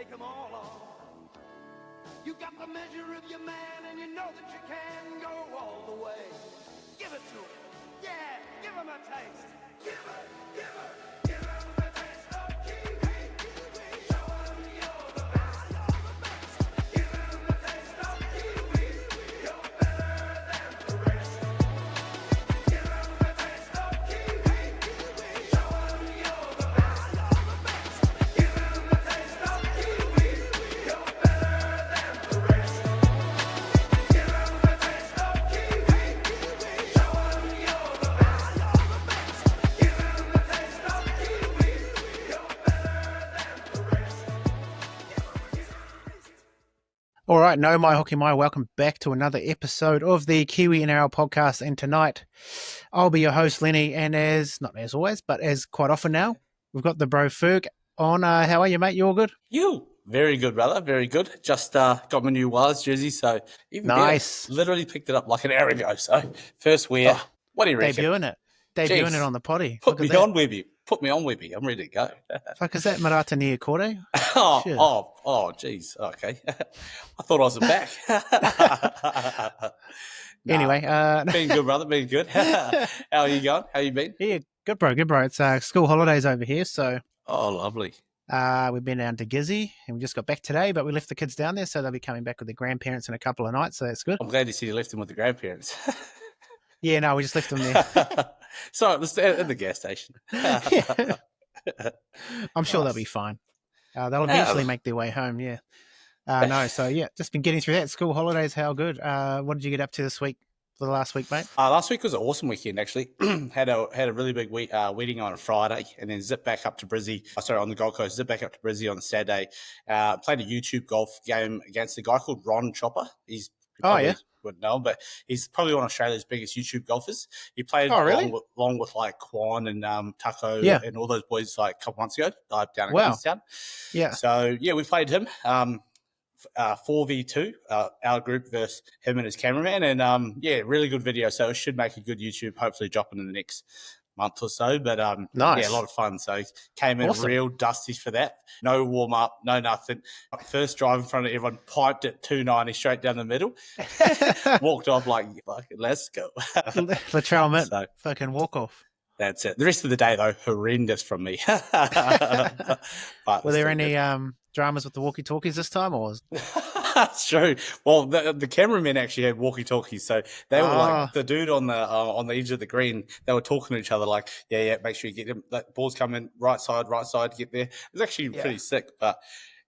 take them all on. You got the measure of your man, and you know that you can go all the way. Give it to him. Yeah, give him a taste. Give him a taste of Kiwi. Show him you're the best. Give him a taste of Kiwi. You're better than the rest. Give him a taste of Kiwi. Show him you're the best. Give him a taste of Kiwi. You're better than the rest. Give him a taste of Kiwi. Show him you're the best. Give him a taste of Kiwi. You're better than the rest. All right, no, my hockey, welcome back to another episode of the Kiwi NRL Podcast. And tonight, I'll be your host, Lennie, and not as always, but as quite often now, we've got the bro Ferg on. How are you, mate? You all good? You very good, brother. Very good. Just got my new Wires jersey, so even Nice. better. Literally picked it up like an hour ago. So first wear. What do you reckon? Debuting Jeez. it on the potty. Put me on, Webby. Put me on, Webby. I'm ready to go. Fuck, is that Marata near Corday? Shit. Jeez. Okay. I thought I was back. Anyway, been good, brother. Been good. How are you going? How you been? yeah, good, bro. It's school holidays over here, so Oh, lovely. we've been down to Gizzy, and we just got back today, but we left the kids down there, so they'll be coming back with their grandparents in a couple of nights, so that's good. I'm glad to see you left them with the grandparents. Yeah, no, we just left them there. Sorry, let's at the gas station. Yeah. I'm sure they'll Nice. be fine. They'll eventually make their way home, yeah. Just been getting through that. School holidays, how good. What did you get up to this week for the last week, mate? Last week was an awesome weekend, actually. had a really big wedding on a Friday, and then zipped back up to Brizzy. On the Gold Coast, zipped back up to Brizzy on the Saturday. Played a YouTube golf game against a guy called Ron Chopper. He's wouldn't know him, but he's probably one of Australia's biggest YouTube golfers. He played along with like Quan and Taco and all those boys like a couple months ago down in Queenstown. Yeah. So we played him 4v2, our group versus him and his cameraman, and really good video. So it should make a good YouTube. Hopefully, dropping in the next month or so. But nice. A lot of fun. So came in real dusty for that. No warm up, no nothing. First drive in front of everyone, piped it 290 straight down the middle. Walked off like, let's go. Latrell Mitt, fucking walk off. That's it. The rest of the day though, horrendous from me. But were there any dramas with the walkie-talkies this time, or? That's true. Well, the cameramen actually had walkie-talkies, so they were like the dude on the edge of the green. They were talking to each other like, yeah, make sure you get them. That ball's coming right side, get there. It was actually pretty sick. But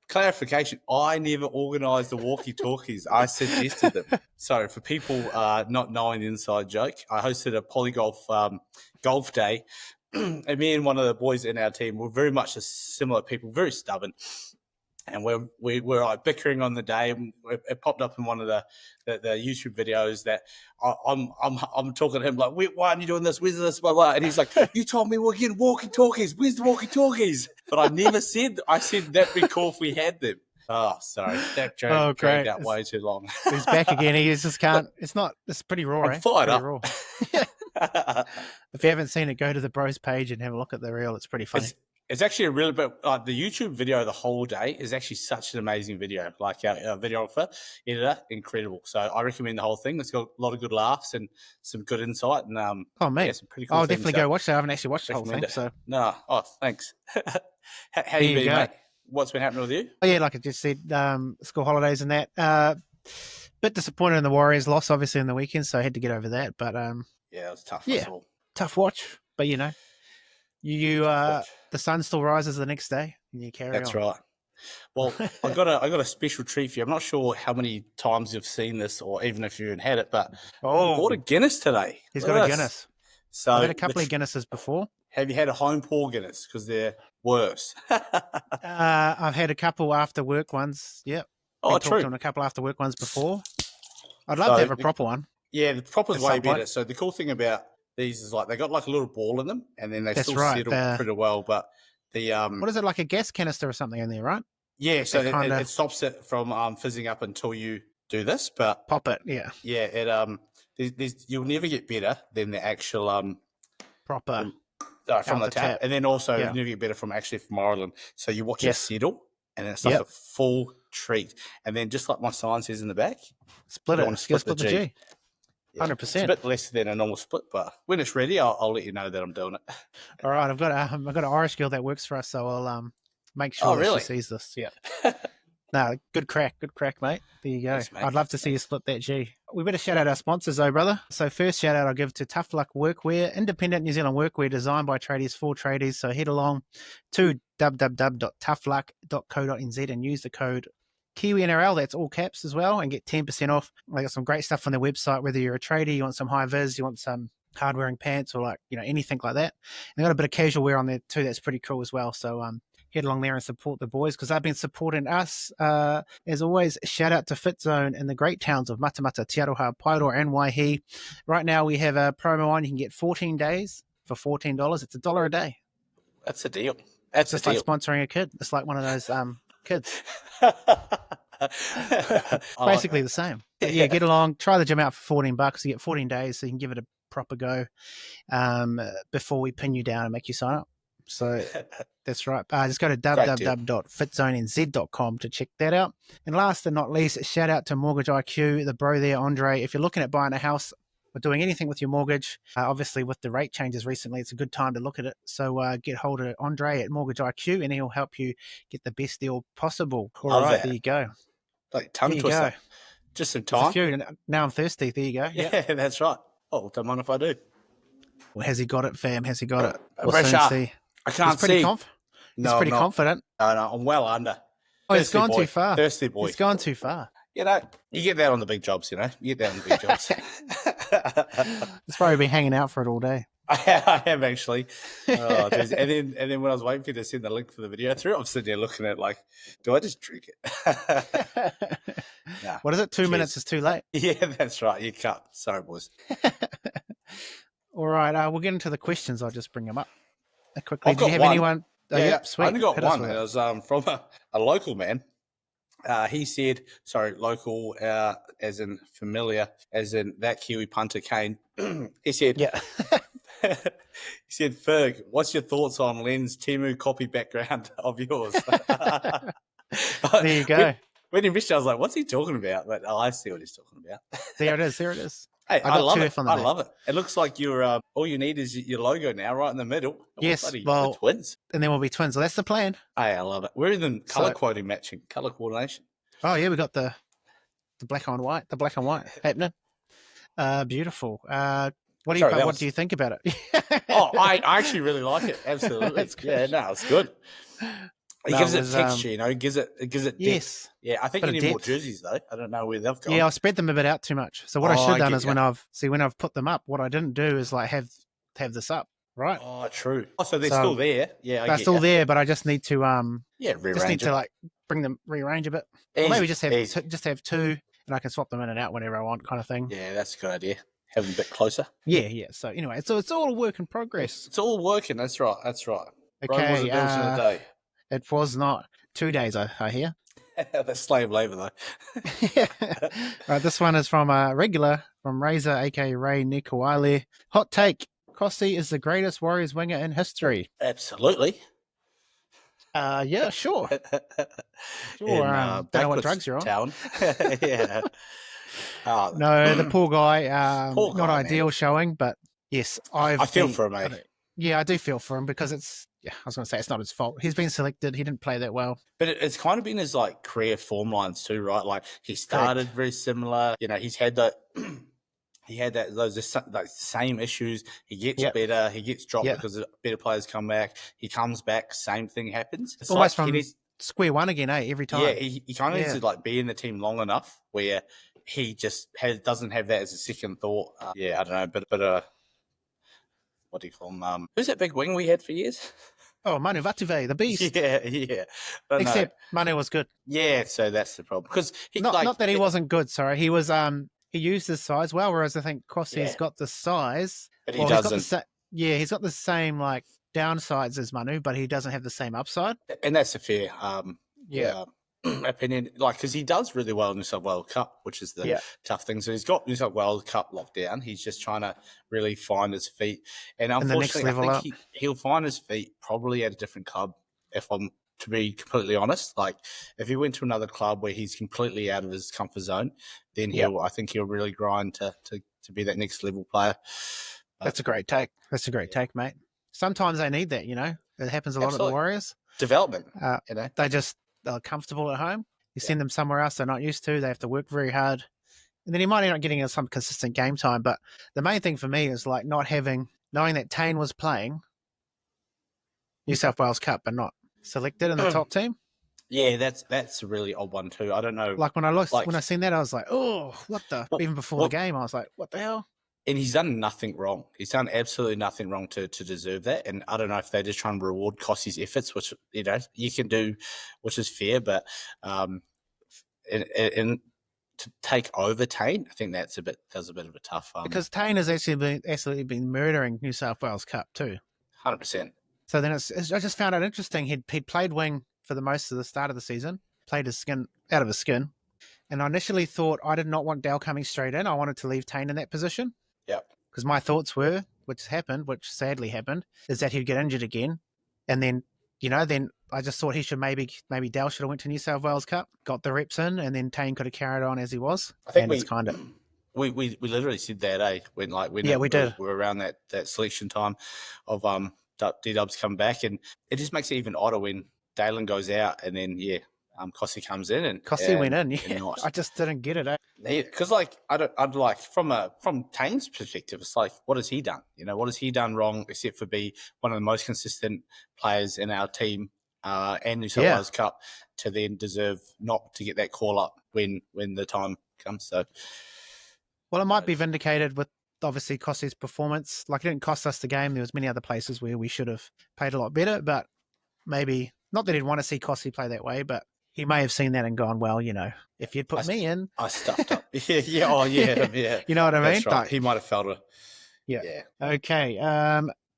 clarification: I never organised the walkie-talkies. I suggested them. So for people not knowing the inside joke, I hosted a polygolf golf day, and me and one of the boys in our team were very much similar people, very stubborn. And we were like bickering on the day. And it popped up in one of the YouTube videos that I'm talking to him like, why aren't you doing this? Where's this? Blah, blah. And he's like, you told me we're getting walkie-talkies. Where's the walkie-talkies? But I never said. I said that'd be cool if we had them. Oh, sorry, that joke dragged out way too long. He's back again. He just can't. It's pretty raw. I'm fired up. Raw. If you haven't seen it, go to the Bros page and have a look at the reel. It's pretty funny. It's actually a really bit, the YouTube video the whole day is actually such an amazing video. Like our videographer, editor, incredible. So I recommend the whole thing. It's got a lot of good laughs and some good insight. And some pretty cool I'll definitely go watch it. I haven't actually watched the whole thing. So thanks. How you been, mate? What's been happening with you? Oh, yeah, like I just said, school holidays and that. Bit disappointed in the Warriors loss, obviously, in the weekend, so I had to get over that. But it was tough. Tough watch. But the sun still rises the next day, and you carry on. That's right. Well, I got a special treat for you. I'm not sure how many times you've seen this, or even if you even had it, but I bought a Guinness today. He's got a Guinness. So I've had a couple of Guinnesses before. Have you had a home pour Guinness? Because they're worse. I've had a couple after work ones. Yep. Oh, true. On a couple after work ones before. I'd love to have a proper one. Yeah, the proper's way better. So the cool thing about these is like they got like a little ball in them, and then they settle pretty well. But the what is it, like a gas canister or something in there, right? Yeah, so it stops it from fizzing up until you do this. But pop it, yeah. It you'll never get better than the actual proper from the tap, and then also you never get better from Ireland. So you watch it settle, and then it's like a full treat. And then just like my sign says in the back, split you it. want to split the G. 100%. It's a bit less than a normal split, but when it's ready, I'll let you know that I'm doing it. All right, I've got an Irish girl that works for us, so I'll make sure that she sees this. Yeah. No, good crack, mate. There you go. Thanks, mate. I'd love to see you split that G. We better shout out our sponsors, though, brother. So first shout out I'll give to Tough Luck Workwear, independent New Zealand workwear designed by tradies for tradies. So head along to www.toughluck.co.nz and use the code Kiwi NRL, that's all caps as well, and get 10% off. They got some great stuff on their website, whether you're a tradie, you want some high vis, you want some hard wearing pants, or anything like that. And they got a bit of casual wear on there too. That's pretty cool as well. So head along there and support the boys because they've been supporting us. As always, shout out to Fitzone in the great towns of Matamata, Te Aroha, Paeroa and Waihi. Right now we have a promo on. You can get 14 days for $14. It's $1 a day. That's a deal. That's just a deal. like sponsoring a kid. It's like one of those kids. Basically the same. But yeah, get along, try the gym out for $14. You get 14 days, so you can give it a proper go before we pin you down and make you sign up. So that's right. Just go to www.fitzonenz.com to check that out. And last but not least, shout out to Mortgage IQ, the bro there, Andre. If you're looking at buying a house or doing anything with your mortgage, obviously with the rate changes recently, it's a good time to look at it. So get hold of Andre at Mortgage IQ and he'll help you get the best deal possible. All right, there you go. Like tongue twister. Just some time. A few. Now I'm thirsty. There you go. Yeah, that's right. Oh, don't mind if I do. Well, has he got it, fam? Has he got it? Pressure. I can't see. He's pretty confident. No, I'm well under. Oh, he's gone too far. Thirsty boy. He's gone too far. You get that on the big jobs, You get that on the big jobs. He's probably been hanging out for it all day. I have actually. And then when I was waiting for you to send the link for the video through, I'm sitting there looking at it like, do I just drink it? What is it? 2 minutes is too late. Yeah, that's right. You cut. Sorry, boys. All right. We'll get into the questions. I'll just bring them up quickly. I've Do you have anyone? Oh, yeah, sweet. I only got Hit one. It was from a local man. He said, local as in familiar, as in that Kiwi punter Kane. He said, yeah. He said, Ferg, what's your thoughts on Len's Timu copy background of yours? There you go. When he missed it, I was like, what's he talking about? But I see what he's talking about. There it is. Hey, I love it. I love it. It looks like you're all you need is your logo now, right in the middle. Yes, we're twins. And then we'll be twins. Well, that's the plan. Hey, I love it. We're even colour quoting matching, colour coordination. Oh, yeah, we got the black on white, happening. Beautiful. What do you think about it? I actually really like it. Absolutely. That's good. Yeah, no, it's good. It gives it texture, It gives it depth. Yes. Yeah, I think you need more jerseys though. I don't know where they've gone. Yeah, I spread them a bit out too much. So what I should have done is when I've put them up, what I didn't do is like have this up, right? Oh, true. Oh, so they're still there. Yeah, they're still there, but I just need to rearrange to like rearrange a bit. Or maybe just have two, and I can swap them in and out whenever I want, kind of thing. Yeah, that's a good idea. Have them a bit closer. Yeah. So anyway, it's all a work in progress. It's all working. That's right. Okay. Rome wasn't built in a day. It was not 2 days. I hear. That's slave labour, though. Right, this one is from a regular from Razor, aka Ray Nikawale. Hot take: Kossi is the greatest Warriors winger in history. Absolutely. Yeah, sure. Don't know what drugs you're on. Town. Yeah. No, the poor guy. Not ideal man. Showing, but yes, I feel for him, mate. Yeah, I do feel for him because I was going to say it's not his fault. He's been selected. He didn't play that well. But it's kind of been his like career form lines too, right? Like he started very similar. He's had that. Those like same issues. He gets better. He gets dropped because better players come back. He comes back. Same thing happens. It's almost from square one again, every time. Yeah, he kind of needs to like be in the team long enough where he just doesn't have that as a second thought. I don't know, but what do you call him? Who's that big wing we had for years? Oh, Manu Vatuve, the beast. Yeah. But except Manu was good. Yeah, so that's the problem. Because not that he wasn't good. Sorry, he was. He used his size well, whereas I think Kossi's got the size, but he doesn't. He's got the same like downsides as Manu, but he doesn't have the same upside. And that's a fair, opinion. Like, because he does really well in New South Wales Cup, which is the tough thing. So he's got New South Wales Cup locked down. He's just trying to really find his feet. And unfortunately, I think he'll find his feet probably at a different club. If I'm to be completely honest. Like, if he went to another club where he's completely out of his comfort zone, then I think he'll really grind to be that next level player. That's a great take. That's a great take, mate. Sometimes they need that, It happens a lot at the Warriors. Development, They're comfortable at home. You send them somewhere else they're not used to. They have to work very hard. And then he might end up getting some consistent game time. But the main thing for me is like knowing that Tane was playing New South Wales Cup but not selected in the top team. Yeah, that's a really odd one too. I don't know. Like when I seen that, I was like, oh, what the? Even before the game, I was like, what the hell? And he's done nothing wrong. He's done absolutely nothing wrong to deserve that. And I don't know if they're just trying to reward Kossi's efforts, which you can do, which is fair. But and to take over Tane, I think that was a bit of a tough. Because Tane has actually been murdering New South Wales Cup too. 100%. So then I just found it interesting. He'd played wing for the most of the start of the season, played his skin out of his skin. And I initially thought I did not want Dale coming straight in. I wanted to leave Tane in that position. Yeah. Because my thoughts were, which sadly happened, is that he'd get injured again. And then, then I just thought he should maybe Dale should have went to New South Wales Cup, got the reps in, and then Tane could have carried on as he was. I think we literally said that, when we did. We were around that selection time of D-Dubs come back, and it just makes it even odder when Dalen goes out and then Kossi comes in and Kossi went in. Yeah, I just didn't get it. Because I'd like from Tane's perspective, it's like, what has he done? What has he done wrong except for be one of the most consistent players in our team and New South Wales Cup to then deserve not to get that call up when the time comes. So, well, it might be vindicated with obviously Kossi's performance. Like, it didn't cost us the game. There was many other places where we should have played a lot better, but maybe not that he'd want to see Kossi play that way, but he may have seen that and gone, well, if you'd put me in. I stuffed up. Yeah. You know what I mean? That's right. He might have felt it. Yeah. Okay.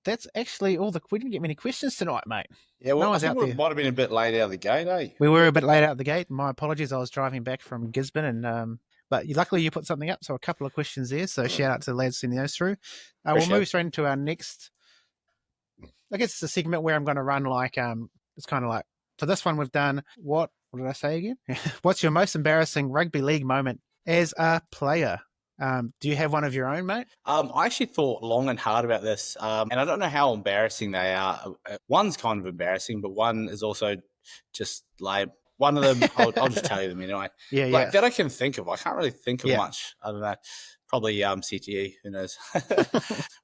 That's actually we didn't get many questions tonight, mate. Yeah, well, I think we might have been a bit late out of the gate, eh? We were a bit late out of the gate. My apologies. I was driving back from Gisborne, and but luckily you put something up, so a couple of questions there. So shout out to the lads sending those through. We'll move straight into our next. I guess it's a segment where I'm going to run it's kind of like, for this one we've done what did I say again? What's your most embarrassing rugby league moment as a player? Do you have one of your own, mate? I actually thought long and hard about this, and I don't know how embarrassing they are. One's kind of embarrassing, but one is also just lame. One of them, I'll just tell you them anyway. Yeah. That I can think of. I can't really think of much. I don't know. Probably CTE, who knows?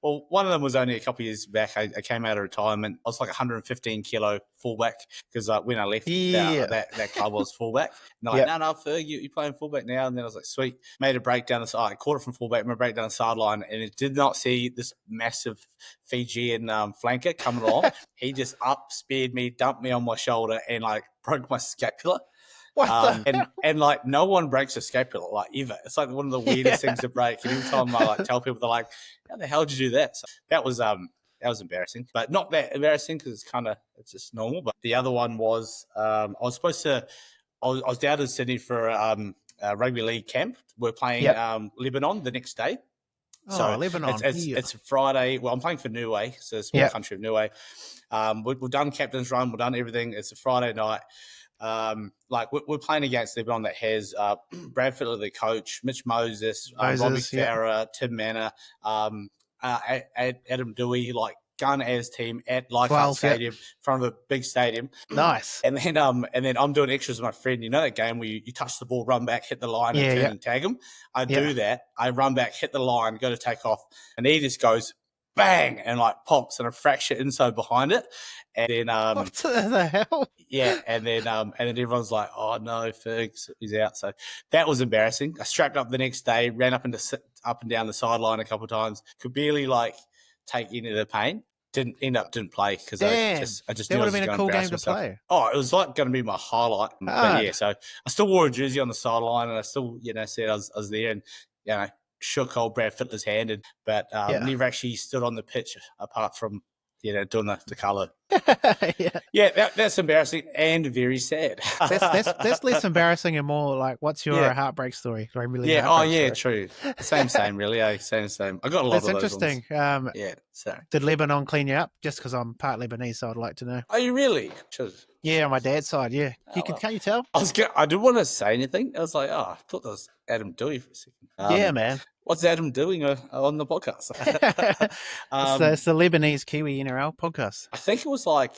Well, one of them was only a couple of years back. I came out of retirement. I was like 115 kilo fullback because when I left that club, I was fullback. And they're like, no, Ferg, you're playing fullback now. And then I was like, sweet. Made a break down the side. I caught it from fullback, made a break down the sideline, and it did not see this massive Fijian flanker coming along. He just speared me, dumped me on my shoulder, and broke my scapula. And no one breaks a scapula ever. It's like one of the weirdest things to break. And every time I tell people, they're like, "How the hell did you do that?" So that was embarrassing, but not that embarrassing because it's just normal. But the other one was I was down in Sydney for a rugby league camp. We're playing Lebanon the next day. So Lebanon. It's a Friday. Well, I'm playing for Niue, so a small country of Niue. We've done captain's run. We've done everything. It's a Friday night. We're playing against Lebanon that has Brad Fittler, the coach, Mitch Moses, Robbie Farah, Tim Manor, Adam Dewey, gun as team at Leichhardt Stadium in front of a big stadium. Nice. And then I'm doing extras with my friend. You know that game where you touch the ball, run back, hit the line, and turn and tag him? I do that. I run back, hit the line, go to take off, and he just goes bang and pops and a fracture inside behind it. And then what the hell? Yeah, and then everyone's like, "Oh no, Ferg, he's out." So that was embarrassing. I strapped up the next day, ran up and down the sideline a couple of times. Could barely take any of the pain. Didn't play because I just that knew would I have was been a cool game to play. Oh, it was going to be my highlight. But yeah, so I still wore a jersey on the sideline, and I still said I was there, and shook old Brad Fittler's hand, but never actually stood on the pitch apart from doing the colour. Yeah. Yeah, that's embarrassing and very sad. That's less embarrassing and more like, what's your heartbreak story? Rugby league heartbreak story. True. Same, really. Same. I got a lot That's of those interesting. ones. So did Lebanon clean you up? Just because I'm part Lebanese, so I'd like to know. Are you really? Just... Yeah, on my dad's side. Yeah, can't you tell? I didn't want to say anything. I was like, I thought that was Adam Dewey for a second. Yeah, man. What's Adam doing on the podcast? It's the Lebanese Kiwi NRL podcast. I think it was like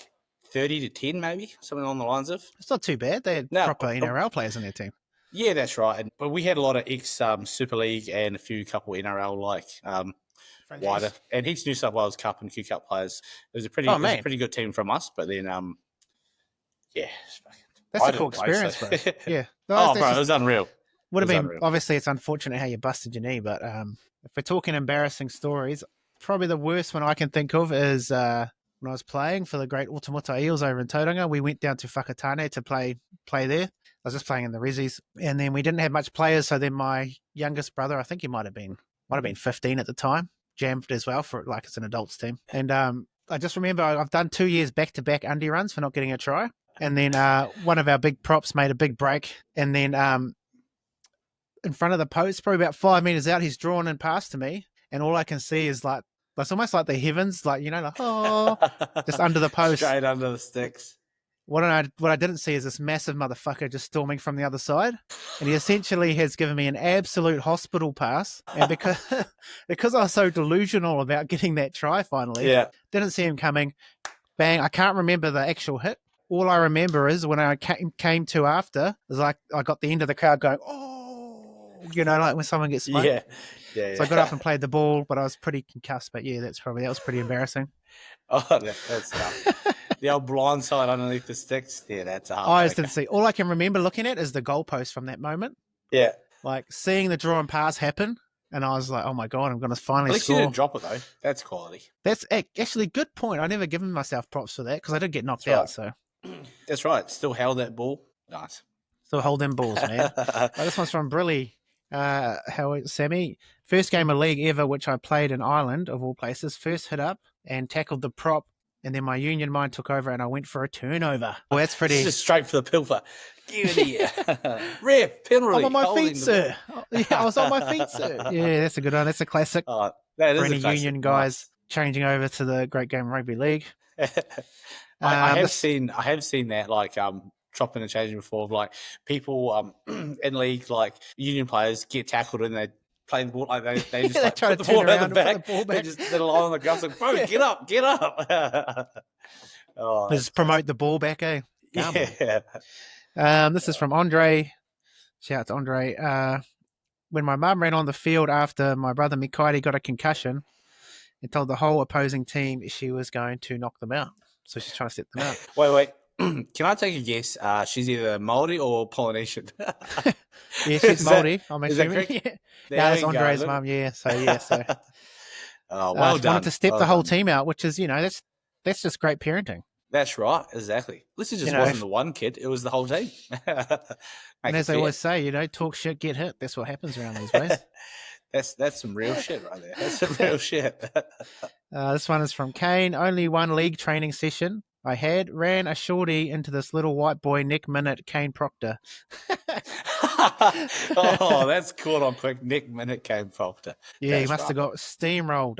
30-10, maybe something along the lines of. It's not too bad. They had proper NRL players on their team. Yeah, that's right. But we had a lot of ex Super League and a couple NRL wider, and heaps New South Wales Cup and Q Cup players. It was a pretty good team from us. But then, that's a cool experience, bro. Yeah. No, bro, it was unreal. Would have been obviously. It's unfortunate how you busted your knee, but if we're talking embarrassing stories, probably the worst one I can think of is when I was playing for the great Otamuta Eels over in Tauranga. We went down to Whakatane to play there. I was just playing in the Rezzies, and then we didn't have much players. So then my youngest brother, I think he might have been 15 at the time, jammed as well for like it's an adults team. And I just remember I've done 2 years back-to-back undie runs for not getting a try. And then one of our big props made a big break, and then in front of the post, probably about 5 meters out, he's drawn in past to me, and all I can see is like it's almost like the heavens, like just under the post, straight under the sticks. What I didn't see is this massive motherfucker just storming from the other side, and he essentially has given me an absolute hospital pass. And because I was so delusional about getting that try finally, didn't see him coming. Bang! I can't remember the actual hit. All I remember is when I came to after, it was like I got the end of the crowd going, oh, like when someone gets smoked. Yeah. So I got up and played the ball, but I was pretty concussed. But yeah, that was pretty embarrassing. Oh, that's the old blind side underneath the sticks. Yeah, that's hard. I just didn't see. All I can remember looking at is the goalpost from that moment. Yeah. Like seeing the draw and pass happen, and I was like, oh my God, I'm going to finally score. At least score. you didn't drop it, though. That's quality. That's actually a good point. I never given myself props for that because I did get knocked out. So that's right. Still held that ball. Nice. Still hold them balls, man. This one's from Brilly. Sammy, first game of league ever, which I played in Ireland, of all places. First hit up and tackled the prop, and then my union mind took over and I went for a turnover. Well, that's pretty... Just straight for the pilfer. Give it here. Ref, penalty. I'm on my feet, sir. I was on my feet, sir. Yeah, that's a good one. That's a classic. That is for any a classic. union guys changing over to the Great Game Rugby League. I have seen that, chopping and changing before, of like people in league, like union players get tackled and they play the ball, like they just like, try put to the ball turn out around the back. and put the ball back. They lie on the ground like, bro, get up. Just promote the ball back, eh? Yeah. This is from Andre. Shout out to Andre. When my mum ran on the field after my brother Mikaiti got a concussion and told the whole opposing team she was going to knock them out. So she's trying to set them out. Wait. Can I take a guess? She's either Māori or Polynesian. Yeah, she's Māori. I'm assuming. Yeah, that's Andre's mum. Yeah, so. Oh, well done. Wanted to step the whole team out, which is, that's just great parenting. That's right, exactly. This just wasn't the one kid; it was the whole team. And as they always say, talk shit, get hit. That's what happens around these ways. That's some real shit right there. That's some real shit. This one is from Kane. Only one league training session I ran a shorty into this little white boy, Nick Minute, Kane Proctor. Oh, that's caught on quick. Nick Minute, Kane Proctor. Yeah, he must have got steamrolled.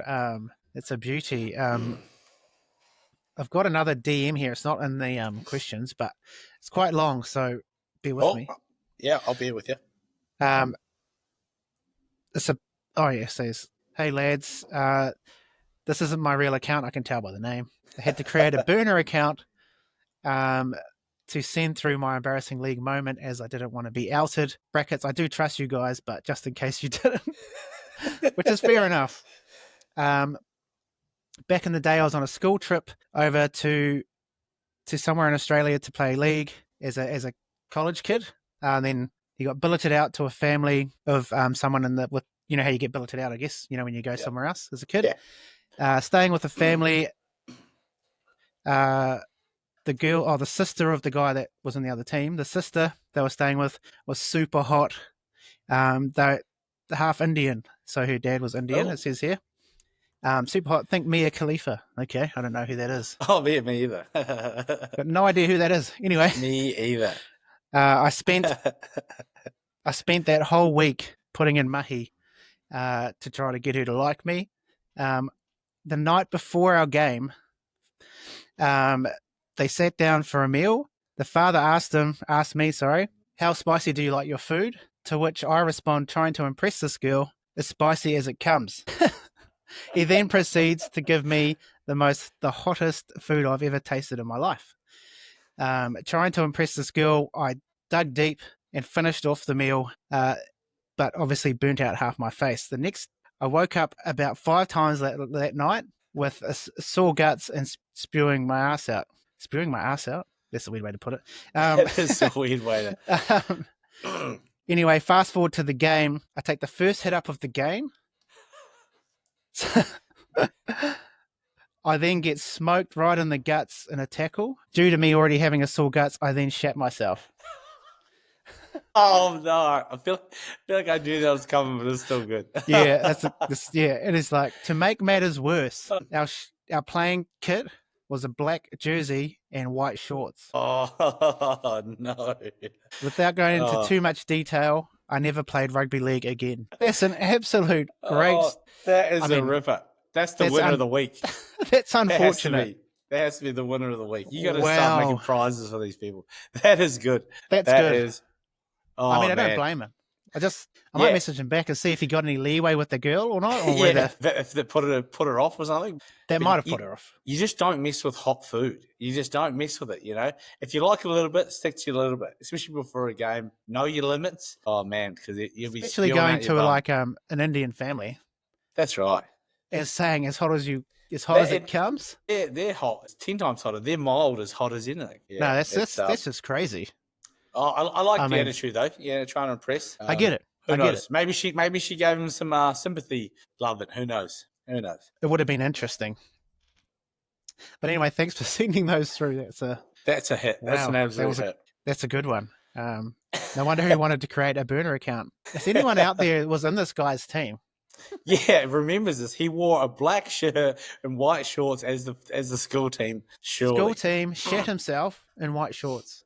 It's a beauty. I've got another DM here. It's not in the questions, but it's quite long, so bear with me. Yeah, I'll be with you. It says, hey lads, this isn't my real account. I can tell by the name. I had to create a burner account to send through my embarrassing league moment as I didn't want to be outed. Brackets, I do trust you guys, but just in case you didn't, which is fair enough. Back in the day, I was on a school trip over to somewhere in Australia to play league as a college kid. And then he got billeted out to a family of someone with how you get billeted out, I guess, when you go somewhere else as a kid. Yeah. Staying with a family, the sister of the guy that was in the other team, the sister they were staying with was super hot. They're half Indian, so her dad was Indian, it says here. Super hot. Think Mia Khalifa. Okay, I don't know who that is. Oh, me either. Got no idea who that is. Anyway, Me either. I spent that whole week putting in mahi to try to get her to like me. The night before our game, they sat down for a meal. The father asked me, how spicy do you like your food? To which I respond, trying to impress this girl, as spicy as it comes. He then proceeds to give me the hottest food I've ever tasted in my life. Trying to impress this girl, I dug deep and finished off the meal, but obviously burnt out half my face. I woke up about 5 times that night with sore guts and spewing my ass out. Spewing my ass out? That's a weird way to put it. That's a weird way to... Anyway, fast forward to the game. I take the first hit up of the game. I then get smoked right in the guts in a tackle. Due to me already having a sore guts, I then shat myself. Oh, no. I feel like I knew that was coming, but it's still good. Yeah, it is like, to make matters worse, our playing kit was a black jersey and white shorts. Oh, no. Without going into too much detail, I never played rugby league again. That's an absolute great... that is a ripper. That's the winner of the week. That's unfortunate. That has to be the winner of the week. You got to start making prizes for these people. That is good. That good. Is, I don't blame him. I might message him back and see if he got any leeway with the girl or not. Or if they put her off or something. That might have put her off. You just don't mess with hot food. You just don't mess with it, you know. If you like it a little bit, stick to you a little bit, especially before a game. Know your limits. Oh, man, because you'll be especially going to like an Indian family. That's right. As saying as hot as it comes. Yeah, they're hot. It's 10 times hotter. They're mild as hot as anything. Yeah, no, that's just crazy. Oh, I like the attitude though. Yeah, trying to impress. I get it. Who knows? Maybe she gave him some sympathy, love it. Who knows? It would have been interesting. But anyway, thanks for sending those through. That's a hit. Wow, that's an absolute hit. That's a good one. No wonder who wanted to create a burner account. If anyone out there was in this guy's team. Yeah, remembers this. He wore a black shirt and white shorts as the school team. Surely. School team shat himself in white shorts.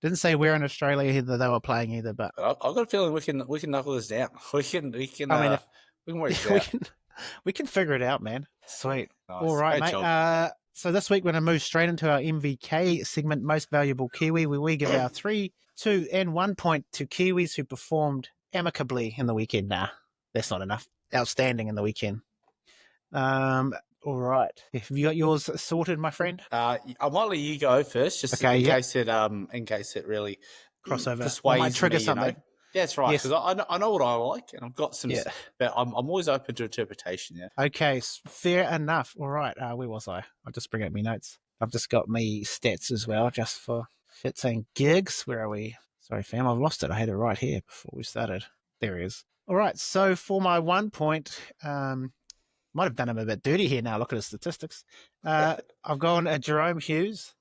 Didn't say where in Australia either they were playing either, but I've got a feeling we can knuckle this down. We can work it out. We can figure it out, man. Sweet. Nice. All right, mate. So this week we're going to move straight into our MVK segment, Most Valuable Kiwi, where we give our 3, 2, and 1 point to Kiwis who performed amicably in the weekend. Nah, that's not enough. Outstanding in the weekend. All right. Have you got yours sorted, my friend? I might let you go first, just in case it really crossover persuades might trigger me, something. You know? Yeah, that's right. Because I know what I like, and I've got some. Yeah. But I'm always open to interpretation. Yeah. Okay, fair enough. All right. Where was I? I'll just bring up my notes. I've just got me stats as well, just for Fitzone gigs. Where are we? Sorry, fam, I've lost it. I had it right here before we started. There he is. All right. So for my 1 point, might have done him a bit dirty here now. Look at his statistics. I've gone Jerome Hughes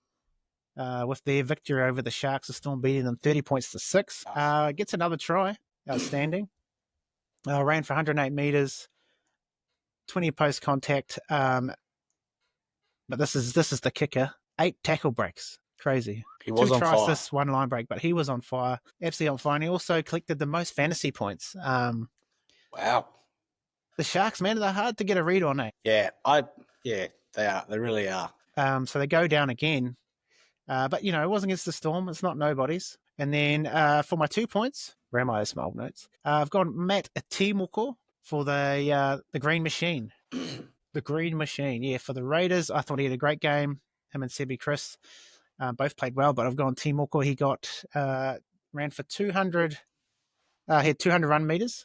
with their victory over the Sharks. The Storm beating them 30 points to 6. Gets another try. Outstanding. Ran for 108 meters, 20 post contact. But this is the kicker. 8 tackle breaks. Crazy. He was 2 on tries, fire. this 1 line break, but he was on fire. Absolutely on fire. And he also collected the most fantasy points. Wow. The Sharks, man, they're hard to get a read on, eh? Yeah, they are. They really are. So they go down again. But, it wasn't against the Storm. It's not nobody's. And then for my 2 points, where am I? That's my old notes. I've got Matt Timoko for the Green Machine. The Green Machine, yeah. For the Raiders, I thought he had a great game. Him and Sebi Chris both played well, but I've gone Timoko. He ran for 200. He had 200 run meters.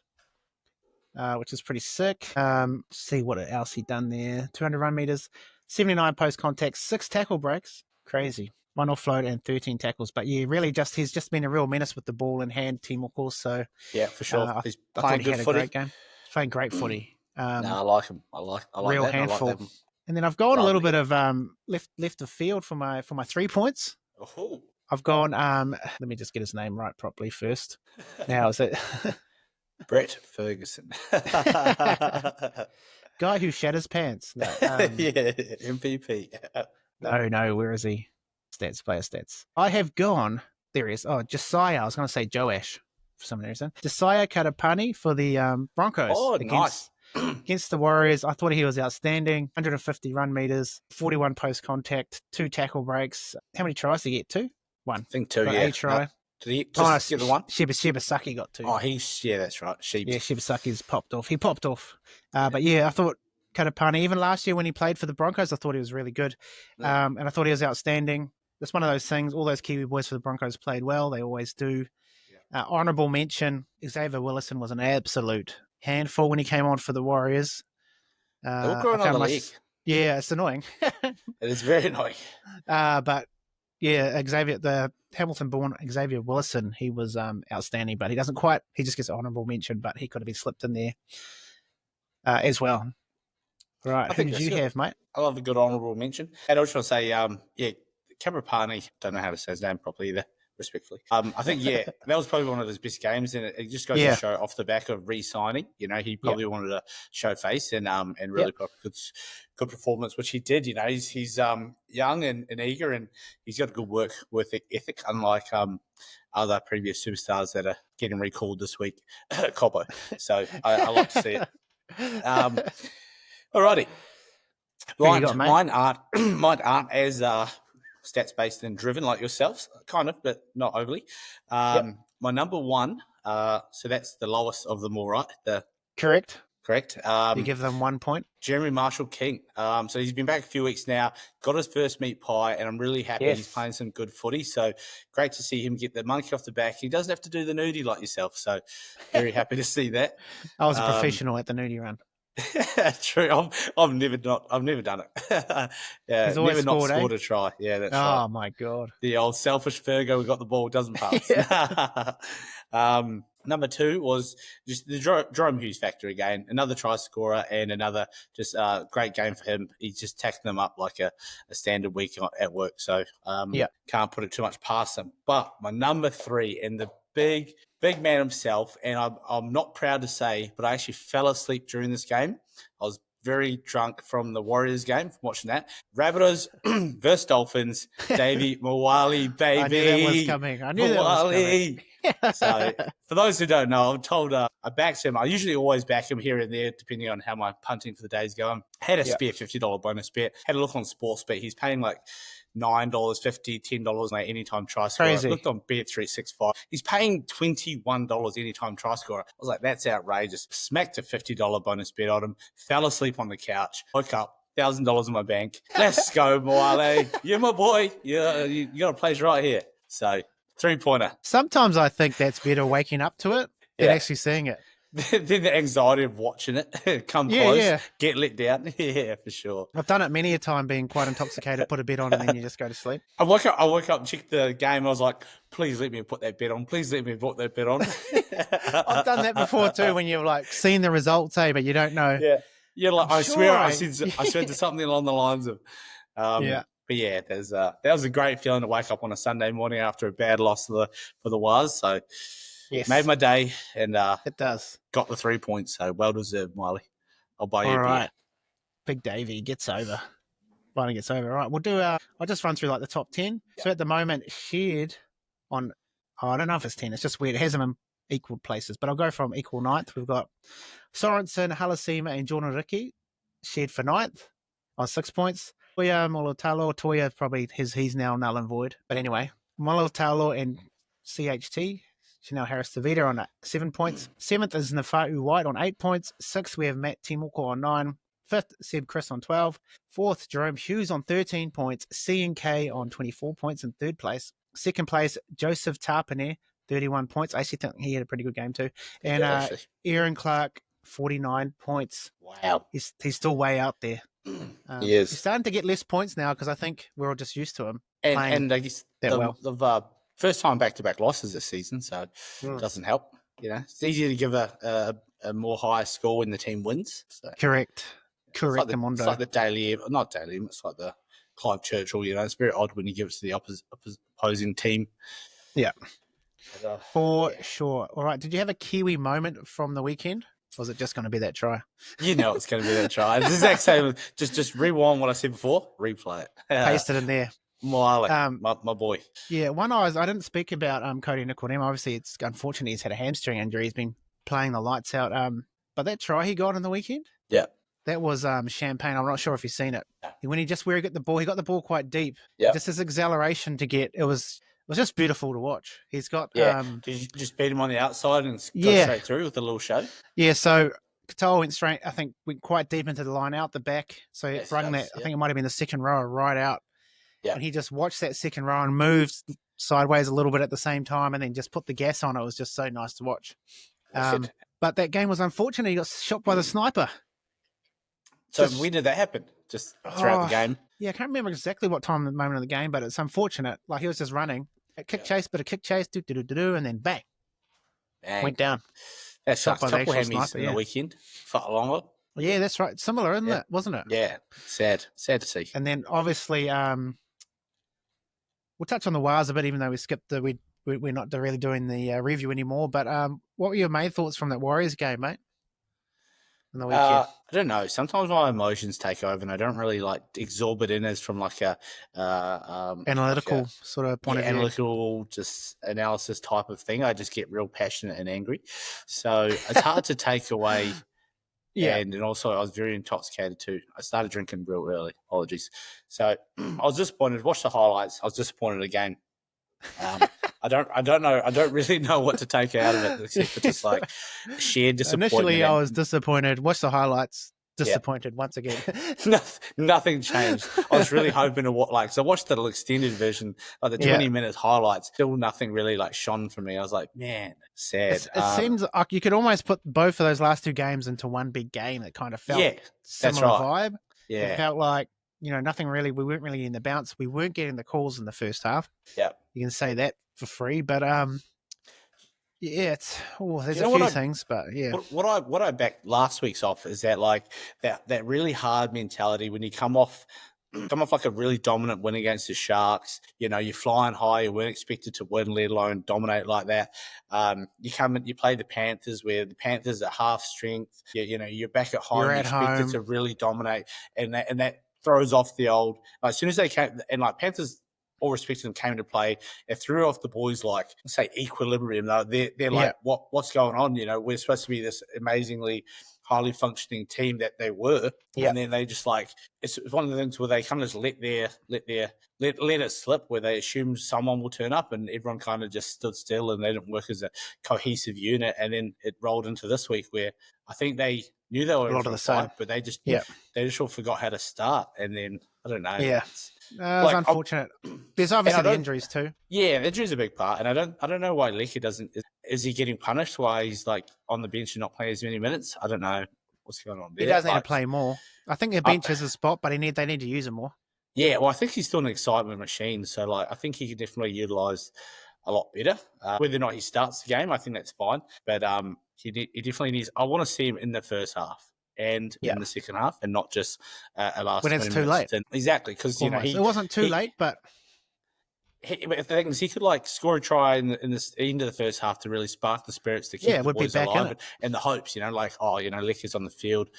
Which is pretty sick. See what else he done there. 200 run meters, 79 post contact, 6 tackle breaks. Crazy. 1 offload and 13 tackles. But yeah, really he's just been a real menace with the ball in hand, Timoko. So yeah, for sure. He's playing good footy. Great game. He's playing great footy. I like him. I like real that. handful. I like that. And then I've gone a little bit of left of field for my 3 points. Oh. I've gone. Let me just get his name right properly first. Now is it? Brett Ferguson. Guy who shat his pants. No, Yeah, MVP. no, where is he? Stats, player stats. I have gone. There he is. Oh, Josiah. I was going to say Joash for some reason. Josiah Katapani for the Broncos. Oh, nice. Against the Warriors. I thought he was outstanding. 150 run meters, 41 post contact, 2 tackle breaks. How many tries did he get? 2? 1. I think 2, Got yeah. A try. No. Did he just get the one? Shibasaki got 2. Oh, yeah, that's right. Yeah, Shibasaki's popped off. He popped off. But yeah, I thought Katapani, even last year when he played for the Broncos, I thought he was really good. And I thought he was outstanding. It's one of those things, all those Kiwi boys for the Broncos played well. They always do. Honourable mention, Xavier Willison was an absolute handful when he came on for the Warriors. They'll grow another leg. Yeah, it's annoying. It is very annoying. But yeah, the Hamilton-born Xavier Willison, he was outstanding, but he just gets honourable mention, but he could have been slipped in there as well. Right, who did you have, mate? I love a good honourable mention. And I just want to say, Kamarapani, don't know how to say his name properly either, respectfully. I think, that was probably one of his best games, and it just goes to show off the back of re-signing. You know, he probably wanted to show face and really put up a good performance, which he did. You know, he's young and eager, and he's got a good work ethic, unlike other previous superstars that are getting recalled this week, Cobbo. So I like to see it. Alrighty. Right, mine aren't as stats based and driven like yourselves, kind of, but not overly. My number 1, so that's the lowest of them all, right? Correct. You give them 1 point. Jeremy Marshall-King. So he's been back a few weeks now, got his first meat pie, and I'm really happy he's playing some good footy. So great to see him get the monkey off the back. He doesn't have to do the nudie like yourself, so very happy to see that. I was a professional at the nudie run. True. I've never done it. He's always never scored a try. Yeah, that's right. Oh my god. The old selfish Fergo who got the ball doesn't pass. Number 2 was just the Jerome Hughes factor again. Another try scorer and another just great game for him. He's just tackling them up like a standard week at work. So can't put it too much past him. But my number 3 and the big man himself, and I'm not proud to say, but I actually fell asleep during this game. I was very drunk from the Warriors game, from watching that. Rabbitohs versus Dolphins. Davey Mawali, baby. I knew that was coming. So, for those who don't know, I'm told I backed him. I usually always back him here and there, depending on how my punting for the day is going. Had a spare $50 bonus bet. Had a look on Sportsbet. He's paying like $9.50, $10 on anytime try scorer. I looked on Bet365. He's paying $21 anytime try scorer. I was like, that's outrageous. Smacked a $50 bonus bet on him. Fell asleep on the couch. Woke up. $1,000 in my bank. Let's go, Moale. You're my boy. You got a place right here. So 3-pointer. Sometimes I think that's better waking up to it than actually seeing it. Then the anxiety of watching it come close, get let down. Yeah, for sure. I've done it many a time, being quite intoxicated, put a bet on, and then you just go to sleep. I woke up, checked the game. I was like, please let me put that bet on. Please let me put that bet on. I've done that before too, when you've like seen the results, but you don't know. Yeah. You're like, I said something along the lines of, But yeah, that was a great feeling to wake up on a Sunday morning after a bad loss for the Waz. So made my day, and it does. Got the 3 points. So well deserved, Miley. I'll buy you a beer. Big Davey gets over. Finally gets over. All right, we'll do. I'll just run through like the top 10. Yeah. So at the moment, shared on. I don't know if it's 10. It's just weird. It has them in equal places, but I'll go from equal ninth. We've got Sorensen, Halasima, and Jordan Ricky shared for ninth on 6 points. Toya Molotalo, Toya probably he's now null and void. But anyway, Molotalo and CHT, Chanel Harris Tavita on 7 points. 7th is Nafa'u White on 8 points. 6th, we have Matt Timoko on 9. 5th, Seb Chris on 12. 4th, Jerome Hughes on 13 points. C&K on 24 points in 3rd place. 2nd place, Joseph Tarpane, 31 points. I actually think he had a pretty good game too. And Aaron Clark, 49 points. Wow. He's still way out there. He is. He's starting to get less points now because I think we're all just used to him. And I guess the first time back-to-back losses this season, so it doesn't help. You know, it's easier to give a more higher score when the team wins. So. Correct. It's like the daily, not daily, it's like the Clive Churchill. You know, it's very odd when you give it to the opposing team. Yeah. For sure. All right. Did you have a Kiwi moment from the weekend? Was it just going to be that try? You know it's going to be that try. It's the exact same. Just rewind what I said before. Replay it. Paste it in there. Miley, my boy. Yeah, I didn't speak about Cody Nicodem. Obviously, it's unfortunate he's had a hamstring injury. He's been playing the lights out. But that try he got on the weekend, Yeah, that was champagne. I'm not sure if you've seen it. When he got the ball, he got the ball quite deep. Yeah, just his acceleration to get it was just beautiful to watch. He's got Did you just beat him on the outside and go straight through with a little show? Yeah, so Katoa went quite deep into the line out the back. So it rung that. I think it might have been the second row right out. Yeah. And he just watched that second row and moved sideways a little bit at the same time and then just put the gas on. It was just so nice to watch. But that game was unfortunate. He got shot by the sniper. So when did that happen? Just throughout the game? Yeah, I can't remember exactly what time, the moment of the game, but it's unfortunate. Like he was just running. A kick chase, and then bang. Went down. That's shot by a couple of Hemis in the weekend. Fought longer. Yeah, that's right. Similar, isn't it? Wasn't it? Yeah. Sad to see. And then obviously, we'll touch on the Wars a bit, even though we skipped we're not really doing the review anymore. But what were your main thoughts from that Warriors game, mate? On the weekend? I don't know. Sometimes my emotions take over, and I don't really like absorb it in as from like a analytical sort of point of view. Analytical, just analysis type of thing. I just get real passionate and angry, so it's hard to take away. Yeah, and also I was very intoxicated too. I started drinking real early. Apologies. So I was disappointed. Watched the highlights. I was disappointed again. I don't know. I don't really know what to take out of it except for just like shared disappointment. Initially, I was disappointed. Watched the highlights. Disappointed once again. Nothing changed. I was really hoping to watch. So I watched the extended version, like the 20-minute highlights. Still nothing really like shone for me. I was like, man, sad. It seems like you could almost put both of those last two games into one big game. That kind of felt similar vibe. Yeah, it felt like nothing really. We weren't really in the bounce. We weren't getting the calls in the first half. Yeah, you can say that for free, but there's a few things, but yeah. What I backed last week's off is that like that really hard mentality when you come off like a really dominant win against the Sharks. You're flying high, you weren't expected to win, let alone dominate like that. You play the Panthers, where the Panthers are half strength. You're back at home, you're expected to really dominate, and that throws off the old. Like, as soon as they came, and like Panthers, all respect to them, came into play, it threw off the boys like, say, equilibrium. They're like, what's going on? We're supposed to be this amazingly highly functioning team that they were, and then they just like it's one of the things where they kind of just let it slip, where they assume someone will turn up, and everyone kind of just stood still and they didn't work as a cohesive unit. And then it rolled into this week where I think they knew they were in the fight, but they just all forgot how to start, and then I don't know. Yeah. It's unfortunate. There's obviously the injuries too. Yeah, injuries are a big part, and I don't know why Lecker doesn't. Is he getting punished? Why he's like on the bench and not playing as many minutes? I don't know what's going on there. He does need to play more. I think their bench is a spot, but they need to use him more. Yeah, well, I think he's still an excitement machine, so like I think he could definitely utilise a lot better. Whether or not he starts the game, I think that's fine, but he definitely needs. I want to see him in the first half and in the second half, and not just a last. When it's too late, exactly, because it wasn't too late, but he could like score a try in the end of the first half to really spark the spirits to keep the boys alive, and the hopes, Lecker's on the field.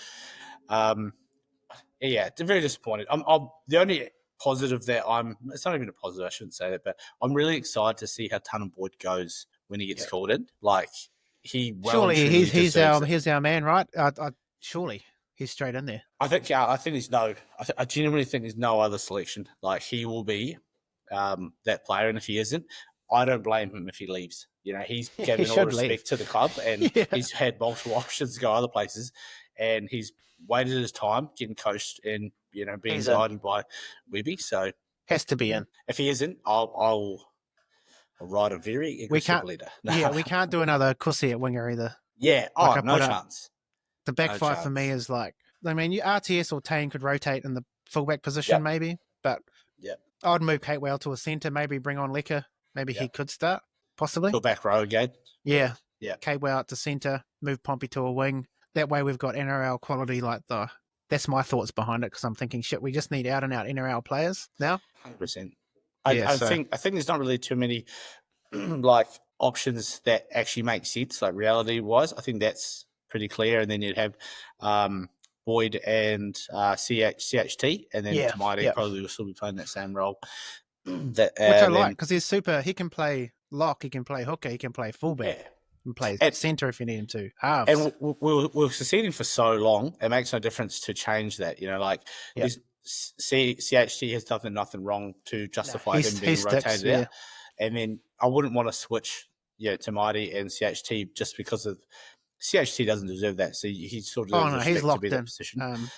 Very disappointed. I'm the only positive that it's not even a positive, I shouldn't say that, but I'm really excited to see how Tana Boyd goes when he gets called in. Like he's our man, right? Surely he's straight in there. I think I genuinely think there's no other selection. Like he will be that player, and if he isn't, I don't blame him if he leaves. He's given all respect to the club, and he's had multiple options to go other places, and he's waited his time getting coached and being guided by Webby. So has to be in. If he isn't, I'll write a very aggressive letter. We can't do another Kusi at winger either. Yeah, no chance. The back five for me is like, RTS or Tane could rotate in the fullback position maybe, but I'd move Kate Whale to a centre, maybe bring on Lecker. Maybe he could start, possibly. To a back row again. Yeah. Kate Whale to centre, move Pompey to a wing. That way we've got NRL quality that's my thoughts behind it, because I'm thinking, we just need out-and-out NRL players now. 100%. I think there's not really too many options that actually make sense, reality-wise. I think that's pretty clear, and then you'd have Boyd and CHT, and then Tamati probably will still be playing that same role. Which I like, because he's super. He can play lock, he can play hooker, he can play fullback, and play centre if you need him to. Halves. And we're succeeding for so long, it makes no difference to change that. CHT has done nothing wrong to justify him being rotated out. And then I wouldn't want to switch Tamati and CHT just because of CHT doesn't deserve that. So he sort of he's locked in. Position.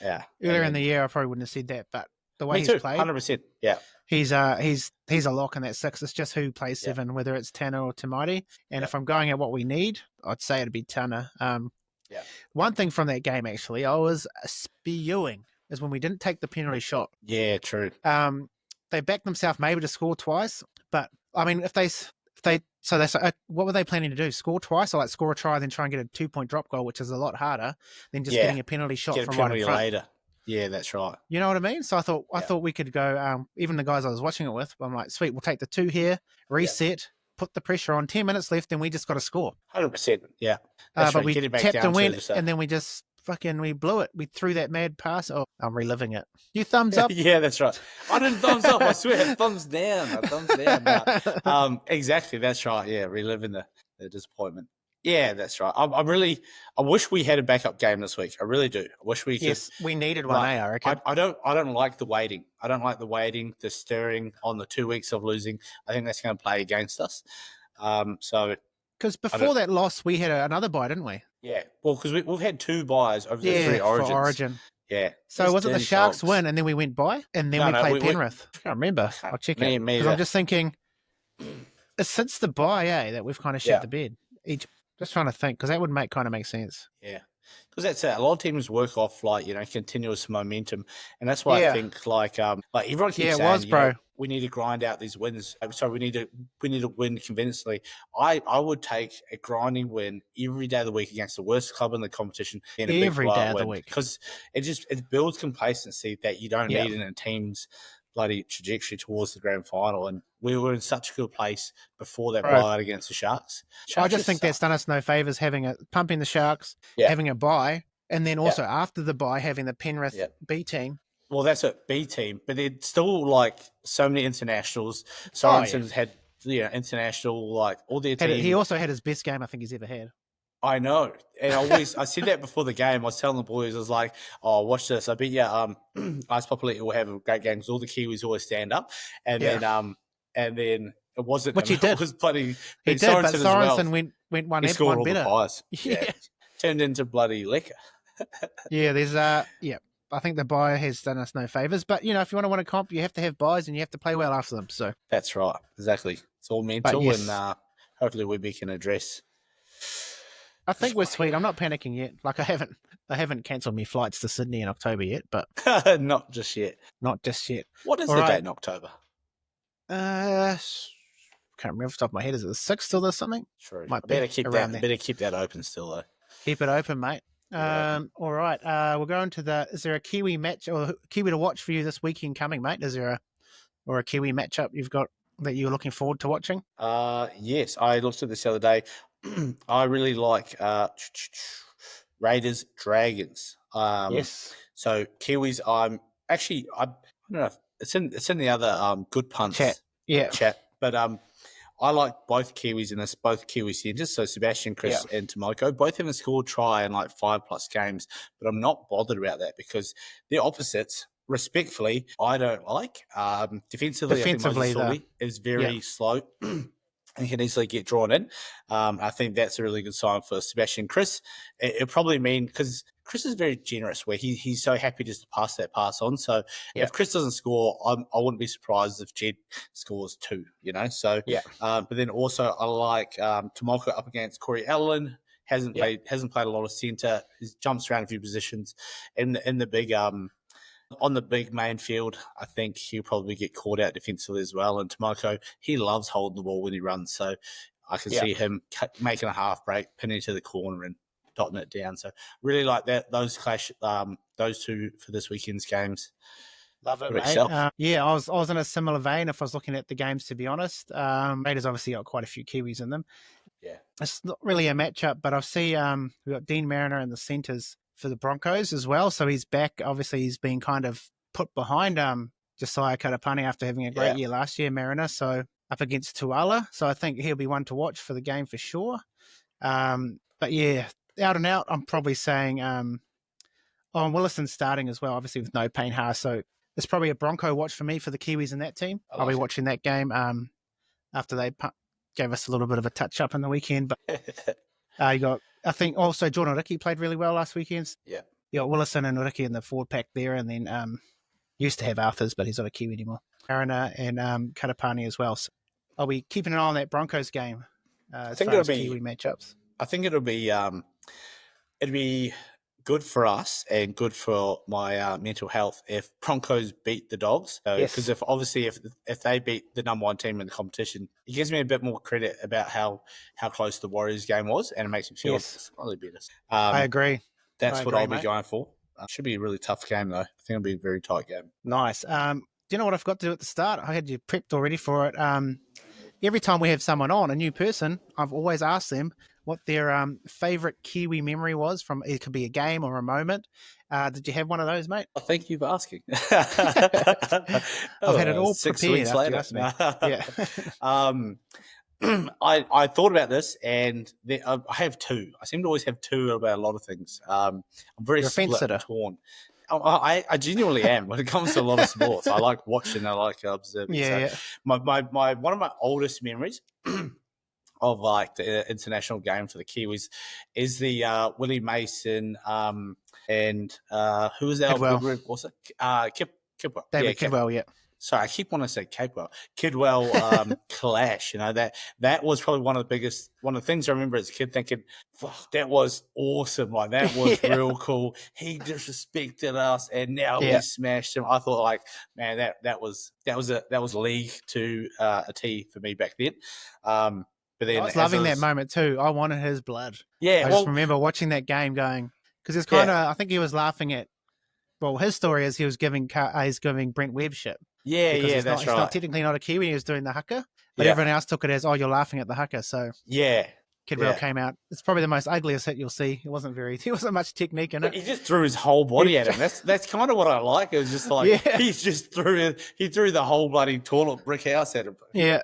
Earlier in the year, I probably wouldn't have said that, but the way he's played, 100%. Yeah, he's a lock in that 6. It's just who plays 7, whether it's Tanner or Tamati. And if I'm going at what we need, I'd say it'd be Tanner. One thing from that game, actually, I was spewing, is when we didn't take the penalty shot. Yeah, true. They backed themselves maybe to score twice, but I mean, what were they planning to do? Score twice, or score a try, then try and get a 2-point drop goal, which is a lot harder than just getting a penalty shot from right in front. Later. Yeah, that's right. You know what I mean? So I thought we could go. Even the guys I was watching it with, I'm like, sweet, we'll take the 2 here, reset, put the pressure on. 10 minutes left, and we just got to score. 100%. Yeah, but we tapped and went, and then we just we blew it. We threw that mad pass. Oh, I'm reliving it. You thumbs up? Yeah, that's right. I didn't thumbs up. I swear, thumbs down. No. Exactly, that's right. Yeah, reliving the disappointment. Yeah, that's right. I wish we had a backup game this week. I really do. I wish we could. Yes, we needed one. I reckon. I don't like the waiting. I don't like the waiting, the stirring on the 2 weeks of losing. I think that's going to play against us. Because before that loss, we had another bye, didn't we? Yeah. Well, because we've had 2 buys over the 3 Origins. For Origin. Yeah. So was it the Sharks win, and then we went by, and then we played Penrith? I can't remember. I'll check it. Because I'm just thinking, since the bye, that we've kind of shit the bed. Just trying to think, because that would kind of make sense. Yeah. Because that's it. A lot of teams work off continuous momentum, and that's why I think everyone keeps saying, we need to grind out these wins. So we need to win convincingly. I would take a grinding win every day of the week against the worst club in the competition. Every day of the week, because it builds complacency that you don't need in a team's bloody trajectory towards the grand final. And we were in such a good place before that blowout against the Sharks. I just think that's done us no favours, pumping the Sharks, having a bye, and then also after the bye having the Penrith B team. Well, that's a B team, but they're still so many internationals. Sorensen's had international all their teams. He also had his best game I think he's ever had. I know, and I said that before the game. I was telling the boys, I was like, "Oh, watch this! I bet you, Ice Populate will have a great game because all the Kiwis always stand up." And then it wasn't, which he did. It was bloody. He did, but Sorensen went one. He scored all the pies. Yeah, turned into bloody liquor. There's I think the bye has done us no favours, but if you want to win a comp, you have to have buys and you have to play well after them. So that's right, exactly. It's all mental, and hopefully we can address. I think we're sweet. I'm not panicking yet. I haven't cancelled my flights to Sydney in October yet, but not just yet. Not just yet. What is the date in October? Can't remember off the top of my head. Is it the 6th or something? True. Better keep that open still though. Keep it open, mate. All right. We'll go into is there a Kiwi match or Kiwi to watch for you this weekend coming, mate? Is there a Kiwi matchup you've got that you're looking forward to watching? Yes. I looked at this the other day. I really like Raiders Dragons. Yes. So Kiwis, I don't know if it's in the other good punts chat. But I like both Kiwis in this, both Kiwi centres. So Sebastian, Chris, and Tomoko. Both haven't scored try in 5+ games, but I'm not bothered about that because they're opposites. Respectfully, I don't like. Defensively, I think Moses is very slow. And he can easily get drawn in. I think that's a really good sign for Sebastian. Chris, it'll probably mean, because Chris is very generous where he's so happy just to pass that pass on. So if Chris doesn't score, I wouldn't be surprised if Jed scores 2, So, but then also I like Tomoko up against Corey Allen. Hasn't played a lot of centre. He jumps around a few positions in the big on the big main field. I think he'll probably get caught out defensively as well. And Tomoko, he loves holding the ball when he runs. So I can see him making a half break, pinning to the corner and dotting it down. So really like that. Those clash, those two for this weekend's games. Love it, mate. I was in a similar vein if I was looking at the games, to be honest. Raiders obviously got quite a few Kiwis in them. Yeah. It's not really a matchup, but I see we've got Dean Mariner in the centres for the Broncos as well. So he's back. Obviously, he's been kind of put behind Josiah Katapani after having a great year last year, Mariner. So up against Tuala. So I think he'll be one to watch for the game for sure. But yeah, out and out, I'm probably saying Willison's starting as well, obviously with no Payne Haas. So it's probably a Bronco watch for me for the Kiwis in that team. I'll be watching that game after they gave us a little bit of a touch up in the weekend. But you got, I think also Jordan Ricky played really well last weekend. Yeah. You got Willison and Ricky in the forward pack there. And then used to have Arthurs, but he's not a Kiwi anymore. Mariner and Katapani as well. So I'll be keeping an eye on that Broncos game. I think it'll be Kiwi matchups. I think it'll be good for us and good for my mental health if Broncos beat the Dogs. Because if they beat the number one team in the competition, it gives me a bit more credit about how close the Warriors game was, and it makes me feel slightly better. I agree. That's what I'll be going for. Should be a really tough game though. I think it'll be a very tight game. Nice. Do you know what I forgot to do at the start? I had you prepped already for it. Every time we have someone on, a new person, I've always asked them what their favourite Kiwi memory was from, it could be a game or a moment. Did you have one of those, mate? I thank you for asking. I've had it all 6 prepared weeks later. Yeah. I thought about this, and I have two. I seem to always have two about a lot of things. I'm very split and torn. I genuinely am when it comes to a lot of sports. I like watching. I like observing. Yeah. My one of my oldest memories of like the international game for the Kiwis is the Willie Mason and who was that? Kidwell. Was it Kidwell? David Kidwell, yeah. Sorry, I keep wanting to say Kidwell clash. You know, that was probably one of the things I remember as a kid thinking, fuck, that was awesome. Like that was real cool. He disrespected us and now we smashed him. I thought like, man, that was a league to a T for me back then. But then I was loving that moment too. I wanted his blood. Yeah. I just remember watching that game going, because it's kind of, I think he was laughing at, well, his story is he was giving Brent Webb shit. Yeah, that's right. He's not technically not a Kiwi. He was doing the haka, but everyone else took it as, oh, you're laughing at the haka. So Kidwell came out. It's probably the most ugliest hit you'll see. It wasn't much technique in it. He just threw his whole body at him. That's kind of what I like. It was just like he threw the whole bloody toilet brick house at him. Yeah,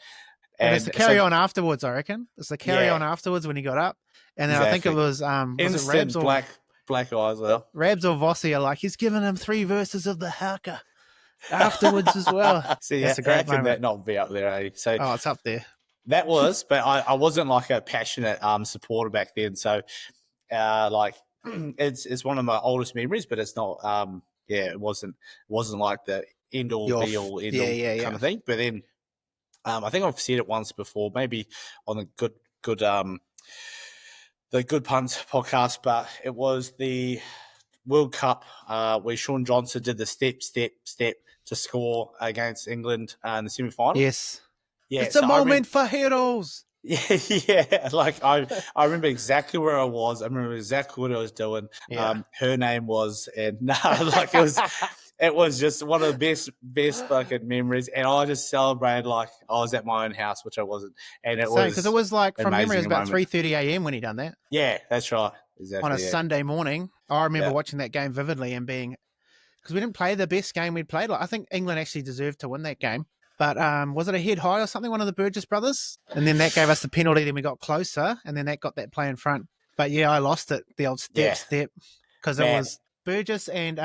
and it's the carry on afterwards. I reckon it's the carry on afterwards when he got up, and then I think it was instant Rabs or black eyes. Well, Rabs or Vossi are like, he's given him 3 verses of the haka afterwards as well. See, that's a great moment. That not be up there, eh? So it's up there. That was, but I wasn't like a passionate supporter back then. So like it's one of my oldest memories, but it's not it wasn't like the end all be all end all kind of thing. But then I think I've said it once before, maybe on the Good Punts podcast, but it was the World Cup where Sean Johnson did the step to score against England in the semi-final. Yes. Yeah, it's a moment for heroes. Yeah. Like I remember exactly where I was. I remember exactly what I was doing. Yeah. Her name was, and it was just one of the best fucking memories. And I just celebrated like I was at my own house, which I wasn't. And it was because it was like from memory, it was about moment. 3:30 a.m. when he done that. Yeah, that's right. Exactly. On a Sunday morning, I remember watching that game vividly and being, because we didn't play the best game we'd played. Like I think England actually deserved to win that game. But was it a head high or something, one of the Burgess brothers? And then that gave us the penalty, then we got closer, and then that got that play in front. But yeah, I lost it, the old step, because it was Burgess and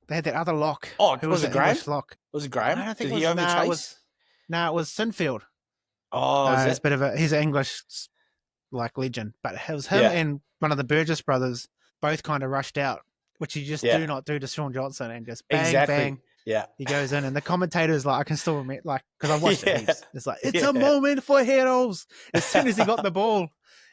they had that other lock. Oh, who was it Graham? Lock. Was it Graham? I don't think Did it was, chase? It was Sinfield. Oh, it's a bit of he's an English like legend. But it was him and one of the Burgess brothers both kind of rushed out, which you just do not do to Sean Johnson, and just bang, bang. Yeah, he goes in, and the commentators like I can still remember, like because I watched it heaps. It's like it's a moment for heroes. As soon as he got the ball,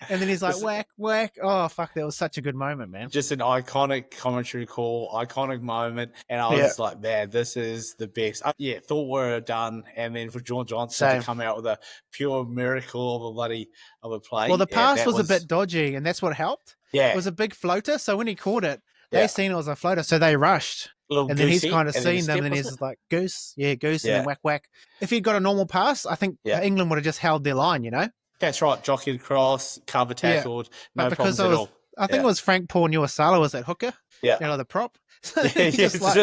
and then he's like whack whack. Oh fuck, that was such a good moment, man. Just an iconic commentary call, iconic moment, and I was like, man, this is the best. Thought we were done, and then for Sean Johnson to come out with a pure miracle of a play. Well, the pass was a bit dodgy, and that's what helped. Yeah, it was a big floater, so when he caught it, they seen it was a floater, so they rushed. And then he's kind of seen them, and he's like, goose, and then whack, whack. If he'd got a normal pass, I think England would have just held their line, you know? That's right. Jockeyed across, cover tackled, But no because problems at all. I think it was Frank Paul Nuasala was that hooker, Yeah. the prop. So Yeah, he just like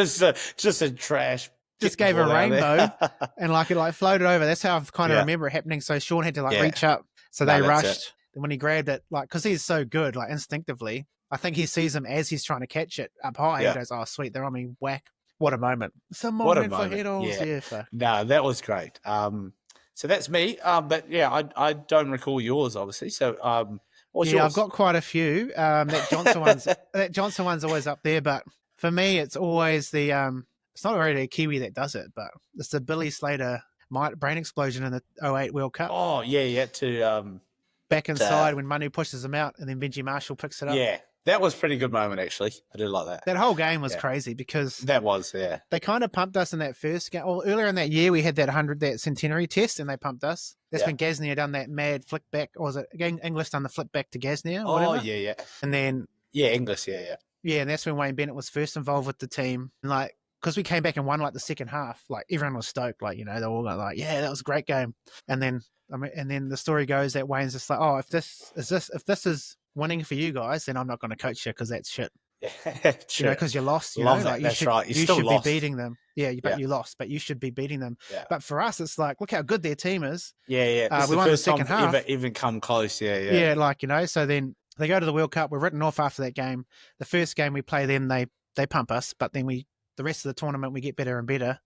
just a trash. just Get the gave a ball out there. rainbow and like it like floated over. That's how I kind of Yeah. remember it happening. So Sean had to like Yeah. reach up. So No, they that's rushed. And when he grabbed it, like because he's so good, like instinctively, I think he sees him as he's trying to catch it up high. Yeah. He goes, "Oh, sweet, they're on me!" Whack! What a moment! Some What a moment for moment. Heddles. Yeah. Yeah, fuck. No, that was great. So that's me. But yeah, I don't recall yours, obviously. So what's yours? I've got quite a few. That Johnson one's always up there, but for me, it's always the it's not really a Kiwi that does it, but it's the Billy Slater brain explosion in the 08 World Cup. Oh yeah, to Back inside when Manu pushes him out, and then Benji Marshall picks it up. yeah, that was a pretty good moment actually. I do like that. That whole game was crazy because That was they kind of pumped us in that first game. Well, earlier in that year, we had that centenary test, and they pumped us. That's when Gasnier done that mad flick back, or was it again English done the flick back to Gasnier? Or whatever? Yeah. And then English, yeah. Yeah, and that's when Wayne Bennett was first involved with the team. And like, because we came back and won like the second half, like everyone was stoked. Like, they all like, yeah, that was a great game. And then, the story goes that Wayne's just like, oh, if this is winning for you guys, then I'm not going to coach you because that's shit. Sure. Because you lost. You Love know, that. like, That's right. You still should lost. be beating them. Yeah, but you lost, but you should be beating them. Yeah. But for us, it's like, look how good their team is. Yeah. We won the second half. Even come close. Yeah. Yeah, like so then they go to the World Cup. We're written off after that game. The first game we play them, they pump us, but then the rest of the tournament we get better and better.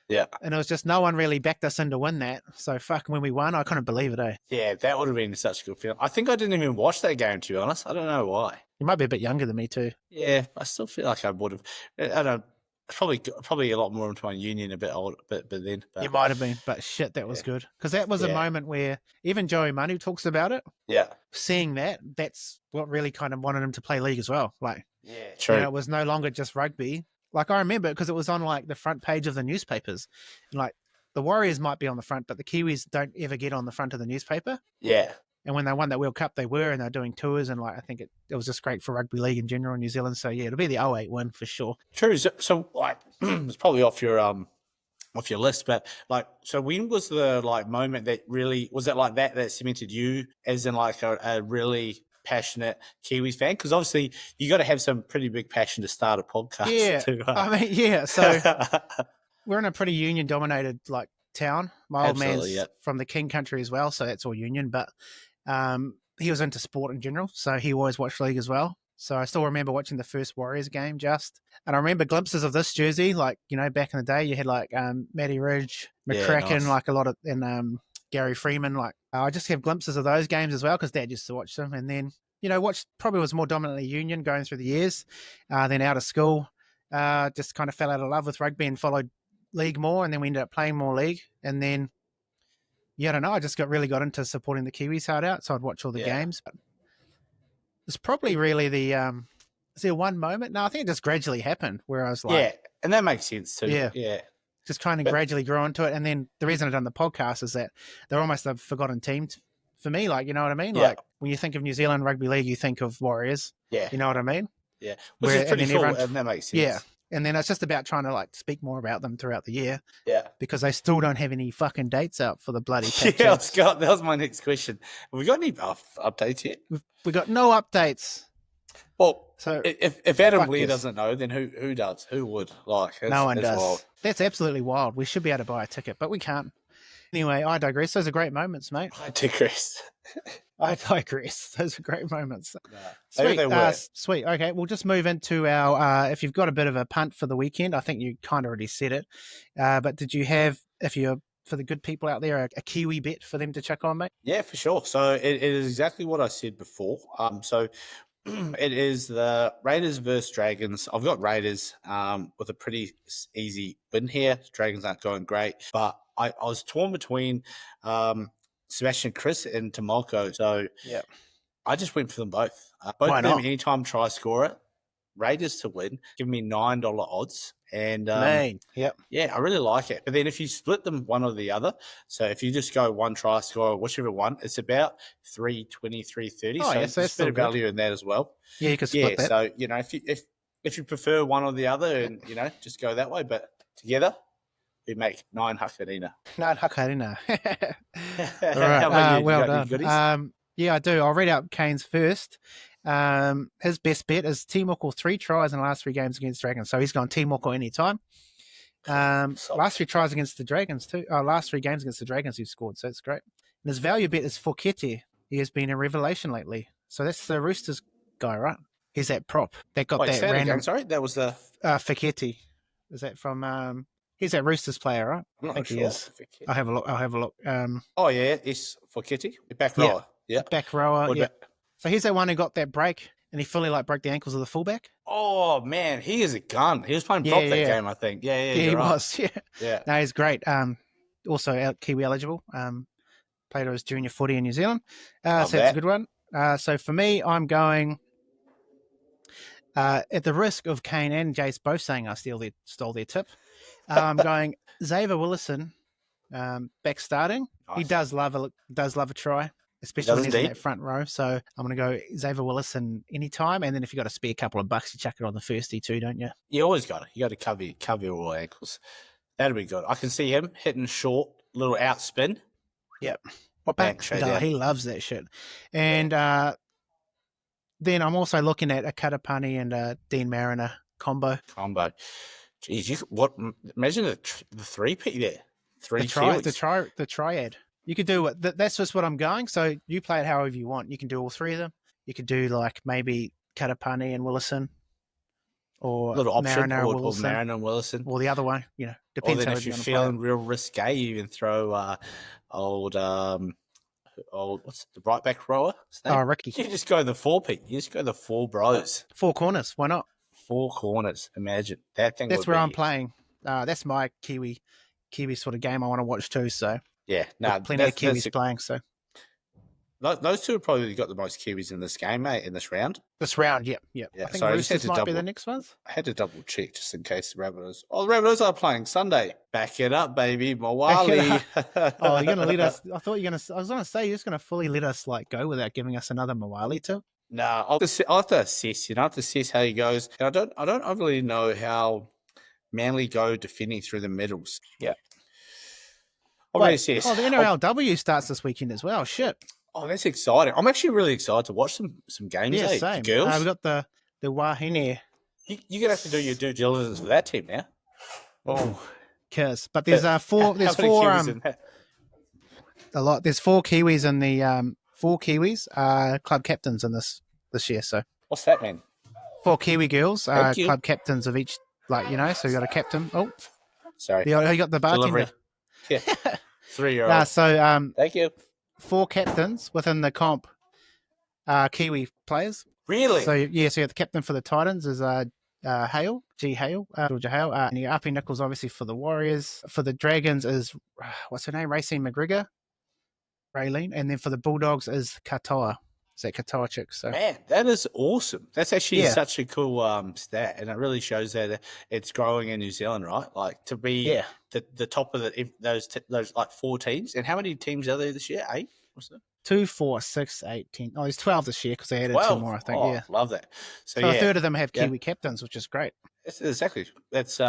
Yeah. And it was just no one really backed us in to win that. So when we won, I couldn't believe it, eh? Yeah, that would have been such a good feeling. I think I didn't even watch that game, to be honest. I don't know why. You might be a bit younger than me too. Yeah, I still feel like I would have. I don't. Probably a lot more into my union a bit older, but then. But, You might have been, but shit, that was good. Because that was a moment where even Joey Manu talks about it. Yeah. Seeing that's what really kind of wanted him to play league as well. Like, yeah, true. It was no longer just rugby. Like, I remember because it was on like the front page of the newspapers. And like the Warriors might be on the front, but the Kiwis don't ever get on the front of the newspaper. Yeah. And when they won that World Cup, they were, and they're doing tours. And like, I think it was just great for rugby league in general in New Zealand. So yeah, it'll be the 08 win for sure. True. So like, it's probably off your list, but like, so when was the like moment that really was it like that cemented you as in like a really passionate Kiwis fan? Because obviously you got to have some pretty big passion to start a podcast. Yeah, To, So we're in a pretty union dominated like town. My old Absolutely, man's from the King country as well, so that's all union. But he was into sport in general, so he always watched league as well. So I still remember watching the first Warriors game and I remember glimpses of this jersey, like, back in the day, you had like Matty Ridge, McCracken, nice. like a lot of, and Gary Freeman, like I just have glimpses of those games as well because Dad used to watch them. And then, probably was more dominantly union going through the years. Then out of school, just kind of fell out of love with rugby and followed league more. And then we ended up playing more league. And then, I don't know, I just really got into supporting the Kiwis hard out. So I'd watch all the games. But it's probably really is there one moment? No, I think it just gradually happened where I was like... Yeah, and that makes sense too. Yeah. Just kind of gradually grew into it. And then the reason I've done the podcast is that they're almost a forgotten team for me. Like, you know what I mean? Yeah. Like when you think of New Zealand Rugby League, you think of Warriors. Yeah. You know what I mean? Yeah. Which is pretty cool, and that makes sense. Yeah. And then it's just about trying to like speak more about them throughout the year. Yeah. Because they still don't have any fucking dates out for the bloody Pac Yeah, Scott, that was my next question. Have we got any updates yet? We got no updates. Well, so if Adam Lee doesn't know, then who does? Who would? Like, no one does. Wild. That's absolutely wild. We should be able to buy a ticket, but we can't. Anyway, I digress. Those are great moments, mate. I digress. Those are great moments. Sweet. Sweet. Okay, we'll just move into our. If you've got a bit of a punt for the weekend, I think you kind of already said it. But did you have, for the good people out there, a Kiwi bet for them to check on, mate? Yeah, for sure. So it is exactly what I said before. So it is the Raiders versus Dragons. I've got Raiders with a pretty easy win here. Dragons aren't going great, but I was torn between Sebastian Chris and Tomoko. So yeah, I just went for them both. Both of them anytime try scorer. Raiders to win. Give me $9 odds. And yeah, I really like it. But then if you split them one or the other, so if you just go one try scorer, whichever one, it's about $3.20, $3.30. Oh, so yes, there's a bit of value in that as well. Yeah, you can split that. So if you prefer one or the other, and just go that way, but together, we make 9 hakarina. No, Hakarina. All How right. about you? Well You got any done. goodies? Yeah, I do. I'll read out Kane's first. His best bet is Timoko 3 tries in the last 3 games against Dragons. So he's gone Timoko anytime. Last 3 tries against the Dragons too. Last 3 games against the Dragons he's scored. So it's great. And his value bet is Fokete. He has been a revelation lately. So that's the Roosters guy, right? He's that prop. That got Wait, that say that random. again, sorry, that was the. Fokete. Is that from? He's that Roosters player, right? I'm I not think sure. he is. I'll have a look. Oh yeah, it's for Kitty, back Yeah. rower. Yeah. Back rower. What Yeah. about- So he's that one who got that break, and he fully broke the ankles of the fullback. Oh man, he is a gun. He was playing prop that game, I think. Yeah, Yeah, he you're right. was. Yeah. Yeah. No, he's great. Also Kiwi eligible. Played his junior footy in New Zealand. So that's a good one. So for me, I'm going. At the risk of Kane and Jace both saying I stole their tip, I'm going Xavier Willison, back starting. Nice. He does love a try, especially when he's in that front row. So I'm going to go Xavier Willison anytime. And then if you got a spare couple of bucks, you chuck it on the firstie too, don't you? You always got it. You got to cover your all ankles. That'll be good. I can see him hitting short, little out spin. Yep. He loves that shit. And then I'm also looking at a Katapani and a Dean Mariner combo. Jeez, imagine the 3P there. The triad. You could do it. That's just what I'm going. So you play it however you want. You can do all 3 of them. You could do like maybe Katapani and Willison, or little option, Mariner or Willison, Mariner and Willison, or the other way. Depends. Or then if you're feeling real risque, you can throw old what's the right back rower? Ricky. You just go the 4P. You just go the 4 bros. 4 corners. Why not? 4 corners. Imagine that thing. That's where I'm playing. That's my Kiwi sort of game I want to watch too. So yeah, plenty of Kiwis playing. So those 2 have probably got the most Kiwis in this game, mate. In this round. Yep. Yeah, I think Roosters might be the next ones. I had to double check just in case the Rabbitohs. Oh, the Rabbitohs are playing Sunday. Back it up, baby, Mawali. Oh, you're gonna let us? I thought I was gonna say you're just gonna fully let us go without giving us another Mawali too. No, I'll have to assess. I have to assess how he goes. And I don't really know how Manly go defending through the middles. Yeah. The NRLW starts this weekend as well. Shit. Oh, that's exciting. I'm actually really excited to watch some games. Yeah, same. Girls. We've got the Wahine. You're going to have to do your due diligence for that team now. Oh, but there's 4. There's 4. A lot. There's 4 Kiwis in the 4 Kiwis club captains in this year. So what's that mean? 4 Kiwi girls club captains of each. So you got a captain. Oh, sorry. You got the bartender. Yeah. 3-year-old. So thank you. 4 captains within the comp, Kiwi players. Really? So you have the captain for the Titans is Hale, Georgia Hale, and your Uppy Nichols obviously for the Warriors. For the Dragons is what's her name, Racine McGregor, Raylene, and then for the Bulldogs is Katoa. Is that Katoa chick? So man, that is awesome. That's actually such a cool stat, and it really shows that it's growing in New Zealand, right? Like to be the top of those like 4 teams. And how many teams are there this year? 8? What's that? 2, 4, 6, 8, 10. Oh, there's 12 this year because they added 2 more, I think. Oh, love that. So a third of them have Kiwi captains, which is great. Exactly. That's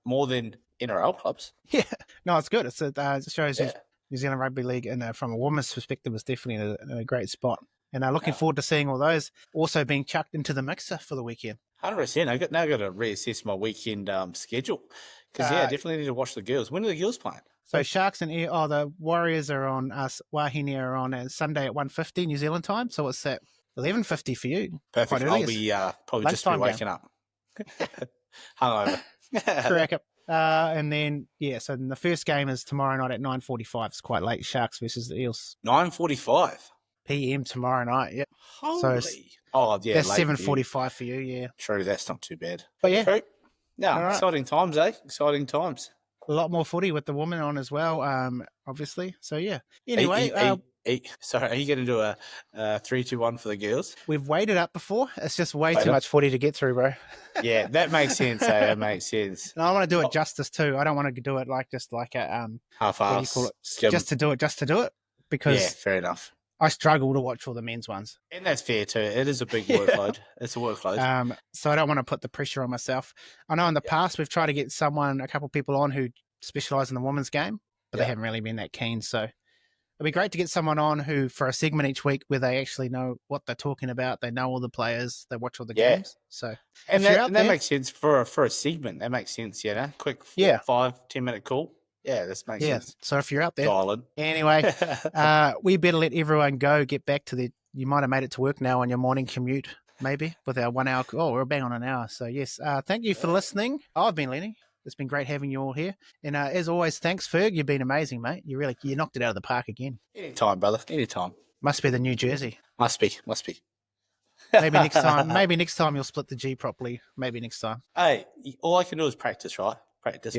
more than NRL clubs. Yeah. No, it's good. It shows New Zealand Rugby League, and from a woman's perspective, is definitely in a great spot. And looking forward to seeing all those also being chucked into the mixer for the weekend. 100%. I've now got to reassess my weekend schedule because I definitely need to watch the girls. When are the girls playing? So Sharks and the Warriors are on us. Wahine are on Sunday at 1:50 New Zealand time. So it's at 11:50 for you. Perfect. I'll be probably just be waking up. Hungover. Crack up. And then so the first game is tomorrow night at 9:45. It's quite late. Sharks versus the Eels. 9:45 PM tomorrow night. Yeah. Holy. So that's 7:45 for you. Yeah. True. That's not too bad. But yeah. True. No, right. Exciting times, eh? Exciting times. A lot more footy with the women on as well, obviously. So, yeah. Anyway. Sorry, are you going to do a 3-2-1 for the girls? We've weighted up before. It's just way too much footy to get through, bro. Yeah, that makes sense. That makes sense. And I want to do it justice too. I don't want to do it just like a half-ass. Just to do it. Because fair enough. I struggle to watch all the men's ones. And that's fair too. It is a big workload. It's a workload. So I don't want to put the pressure on myself. I know in the past we've tried to get a couple people on who specialise in the women's game, but they Yeah. haven't really been that keen. So it'd be great to get someone on who, for a segment each week, where they actually know what they're talking about. They know all the players. They watch all the Yeah. games. So And if you're that, out and that there, makes sense for a segment. That makes sense, quick Yeah. 5-10 minute call. Yeah, this makes yeah. sense. So if you're out there, Dial in. anyway, we better let everyone go. Get back to you might have made it to work now on your morning commute, maybe with our 1 hour. Oh, we're bang on an hour. So yes, thank you for listening. I've been Lennie. It's been great having you all here. And as always, thanks, Ferg. You've been amazing, mate. You knocked it out of the park again. Anytime, brother. Anytime. Must be the new jersey. Must be. Maybe next time. Maybe next time you'll split the G properly. Maybe next time. Hey, all I can do is practice, right? Practice.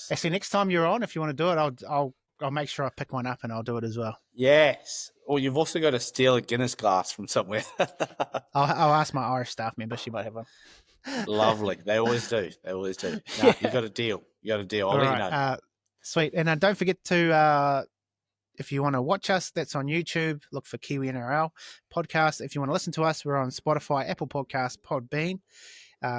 Actually, next time you're on, if you want to do it, I'll make sure I pick one up and I'll do it as well. Yes. Or you've also got to steal a Guinness glass from somewhere. I'll ask my Irish staff member. She might have one. Lovely. They always do. No, Yeah. You got a deal. I'll let you know. Sweet. And don't forget to, if you want to watch us, that's on YouTube. Look for Kiwi NRL Podcast. If you want to listen to us, we're on Spotify, Apple Podcasts, Podbean.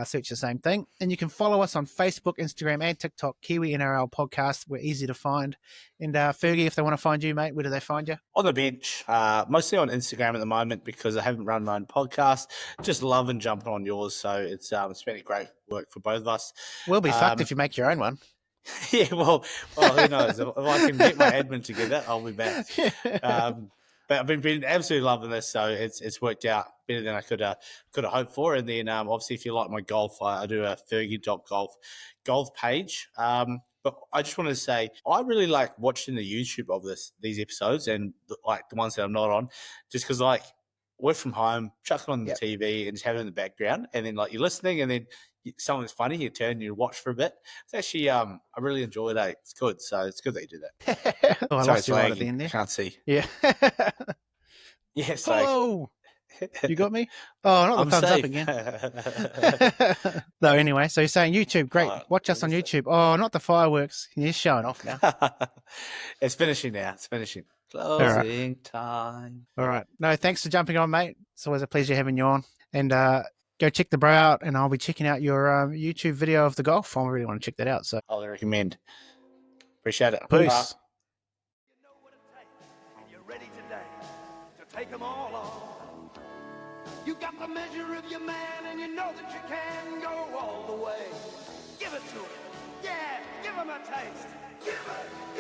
Search the same thing. And you can follow us on Facebook, Instagram, and TikTok, Kiwi NRL Podcast. We're easy to find. And Fergie, if they want to find you, mate, where do they find you? On the bench, mostly on Instagram at the moment because I haven't run my own podcast. Just loving jumping on yours. So it's been a great work for both of us. We'll be fucked if you make your own one. Yeah, well, who knows? If I can get my admin together, I'll be back. But I've been absolutely loving this, so it's worked out better than I could have hoped for. And then obviously, if you like my golf, I do a Fergie.golf page. But I just wanted to say I really like watching the YouTube of these episodes and like the ones that I'm not on, just because like work from home, chuck it on the TV and just have it in the background, and then like you're listening, and then something's funny, you turn and you watch for a bit. It's actually I really enjoyed it. It's good, so it's good that you do that. I lost you right at the end there. Can't see. Yeah. Yeah, so Oh, you got me? Oh, not the thumbs up again. No, anyway, so you're saying YouTube, great. Watch us on YouTube. Oh, not the fireworks. You're showing off now. It's finishing now. It's finishing. Closing time. All right. No, thanks for jumping on, mate. It's always a pleasure having you on. And go check the bro out, and I'll be checking out your YouTube video of the golf. I really want to check that out. So I'll recommend. Appreciate it. Peace. You know what it takes, and you're ready today to take them all on. You got the measure of your man, and you know that you can go all the way. Give it to him. Yeah, give him a taste. Give it.